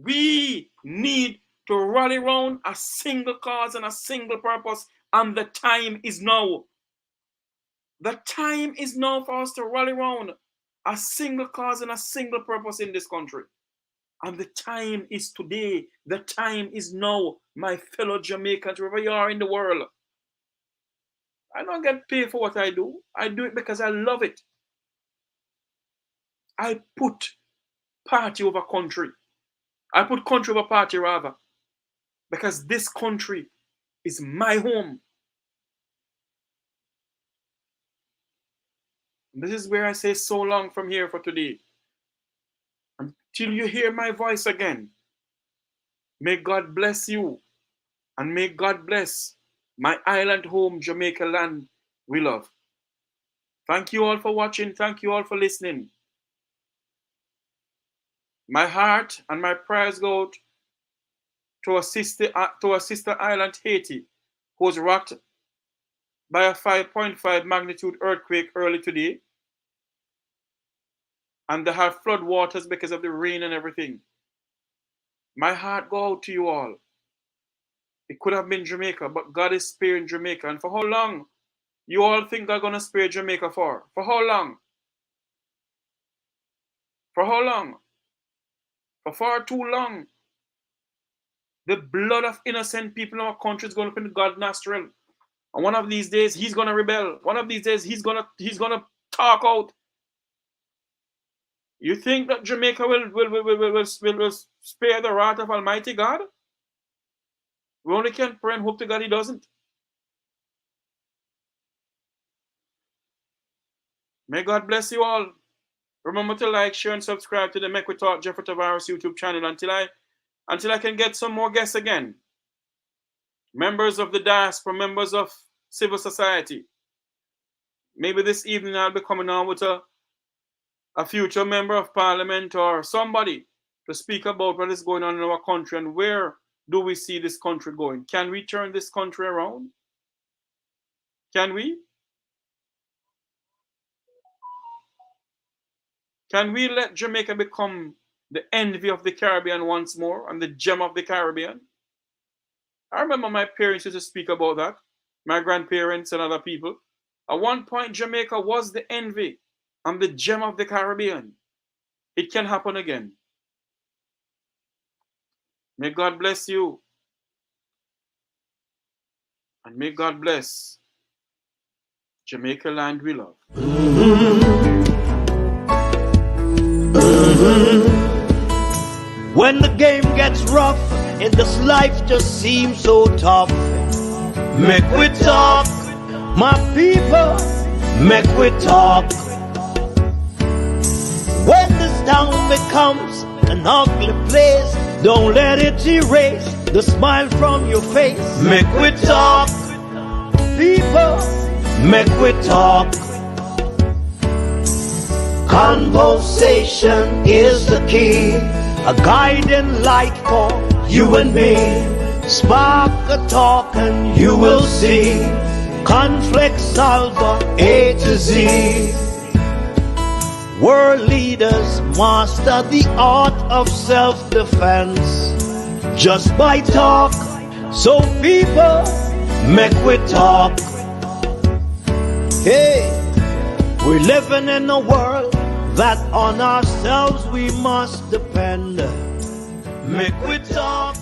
We need to rally around a single cause and a single purpose, and the time is now. The time is now for us to rally around a single cause and a single purpose in this country. And the time is today. The time is now, my fellow Jamaicans, wherever you are in the world. I don't get paid for what I do. I do it because I love it. I put party over country. I put country over party, rather. Because this country is my home. This is where I say so long from here for today. Until you hear my voice again, may God bless you and may God bless my island home, Jamaica land we love. Thank you all for watching. Thank you all for listening. My heart and my prayers go out to a sister island, Haiti, who was rocked by a 5.5 magnitude earthquake early today. And they have flood waters because of the rain and everything. My heart go out to you all. It could have been Jamaica, but God is sparing Jamaica. And for how long you all think God gonna spare Jamaica for? For how long? For how long? For far too long. The blood of innocent people in our country is going up in God's nostril. And one of these days, he's gonna rebel. One of these days, he's gonna talk out. You think that Jamaica will spare the wrath of Almighty God? We only can pray and hope to God he doesn't. May God bless you all. Remember to like, share, and subscribe to the Make We Talk Jeffrey Tavares YouTube channel until I can get some more guests again. Members of the diaspora, members of civil society. Maybe this evening I'll be coming on with a future member of parliament or somebody to speak about what is going on in our country and where do we see this country going. Can we turn this country around? Can we? Can we let Jamaica become the envy of the Caribbean once more and the gem of the Caribbean? I remember my parents used to speak about that, my grandparents and other people. At one point, Jamaica was the envy and the gem of the Caribbean. It can happen again. May God bless you. And may God bless Jamaica land we love. When the game gets rough and this life just seems so tough, make we talk, my people, make we talk. When this town becomes an ugly place, don't let it erase the smile from your face. Make we talk, people, make we talk. Conversation is the key, a guiding light for you and me. Spark a talk and you will see. Conflict solver A to Z. World leaders master the art of self-defense just by talk. So people, make we talk. Hey, we're living in a world that on ourselves we must depend. Make we talk.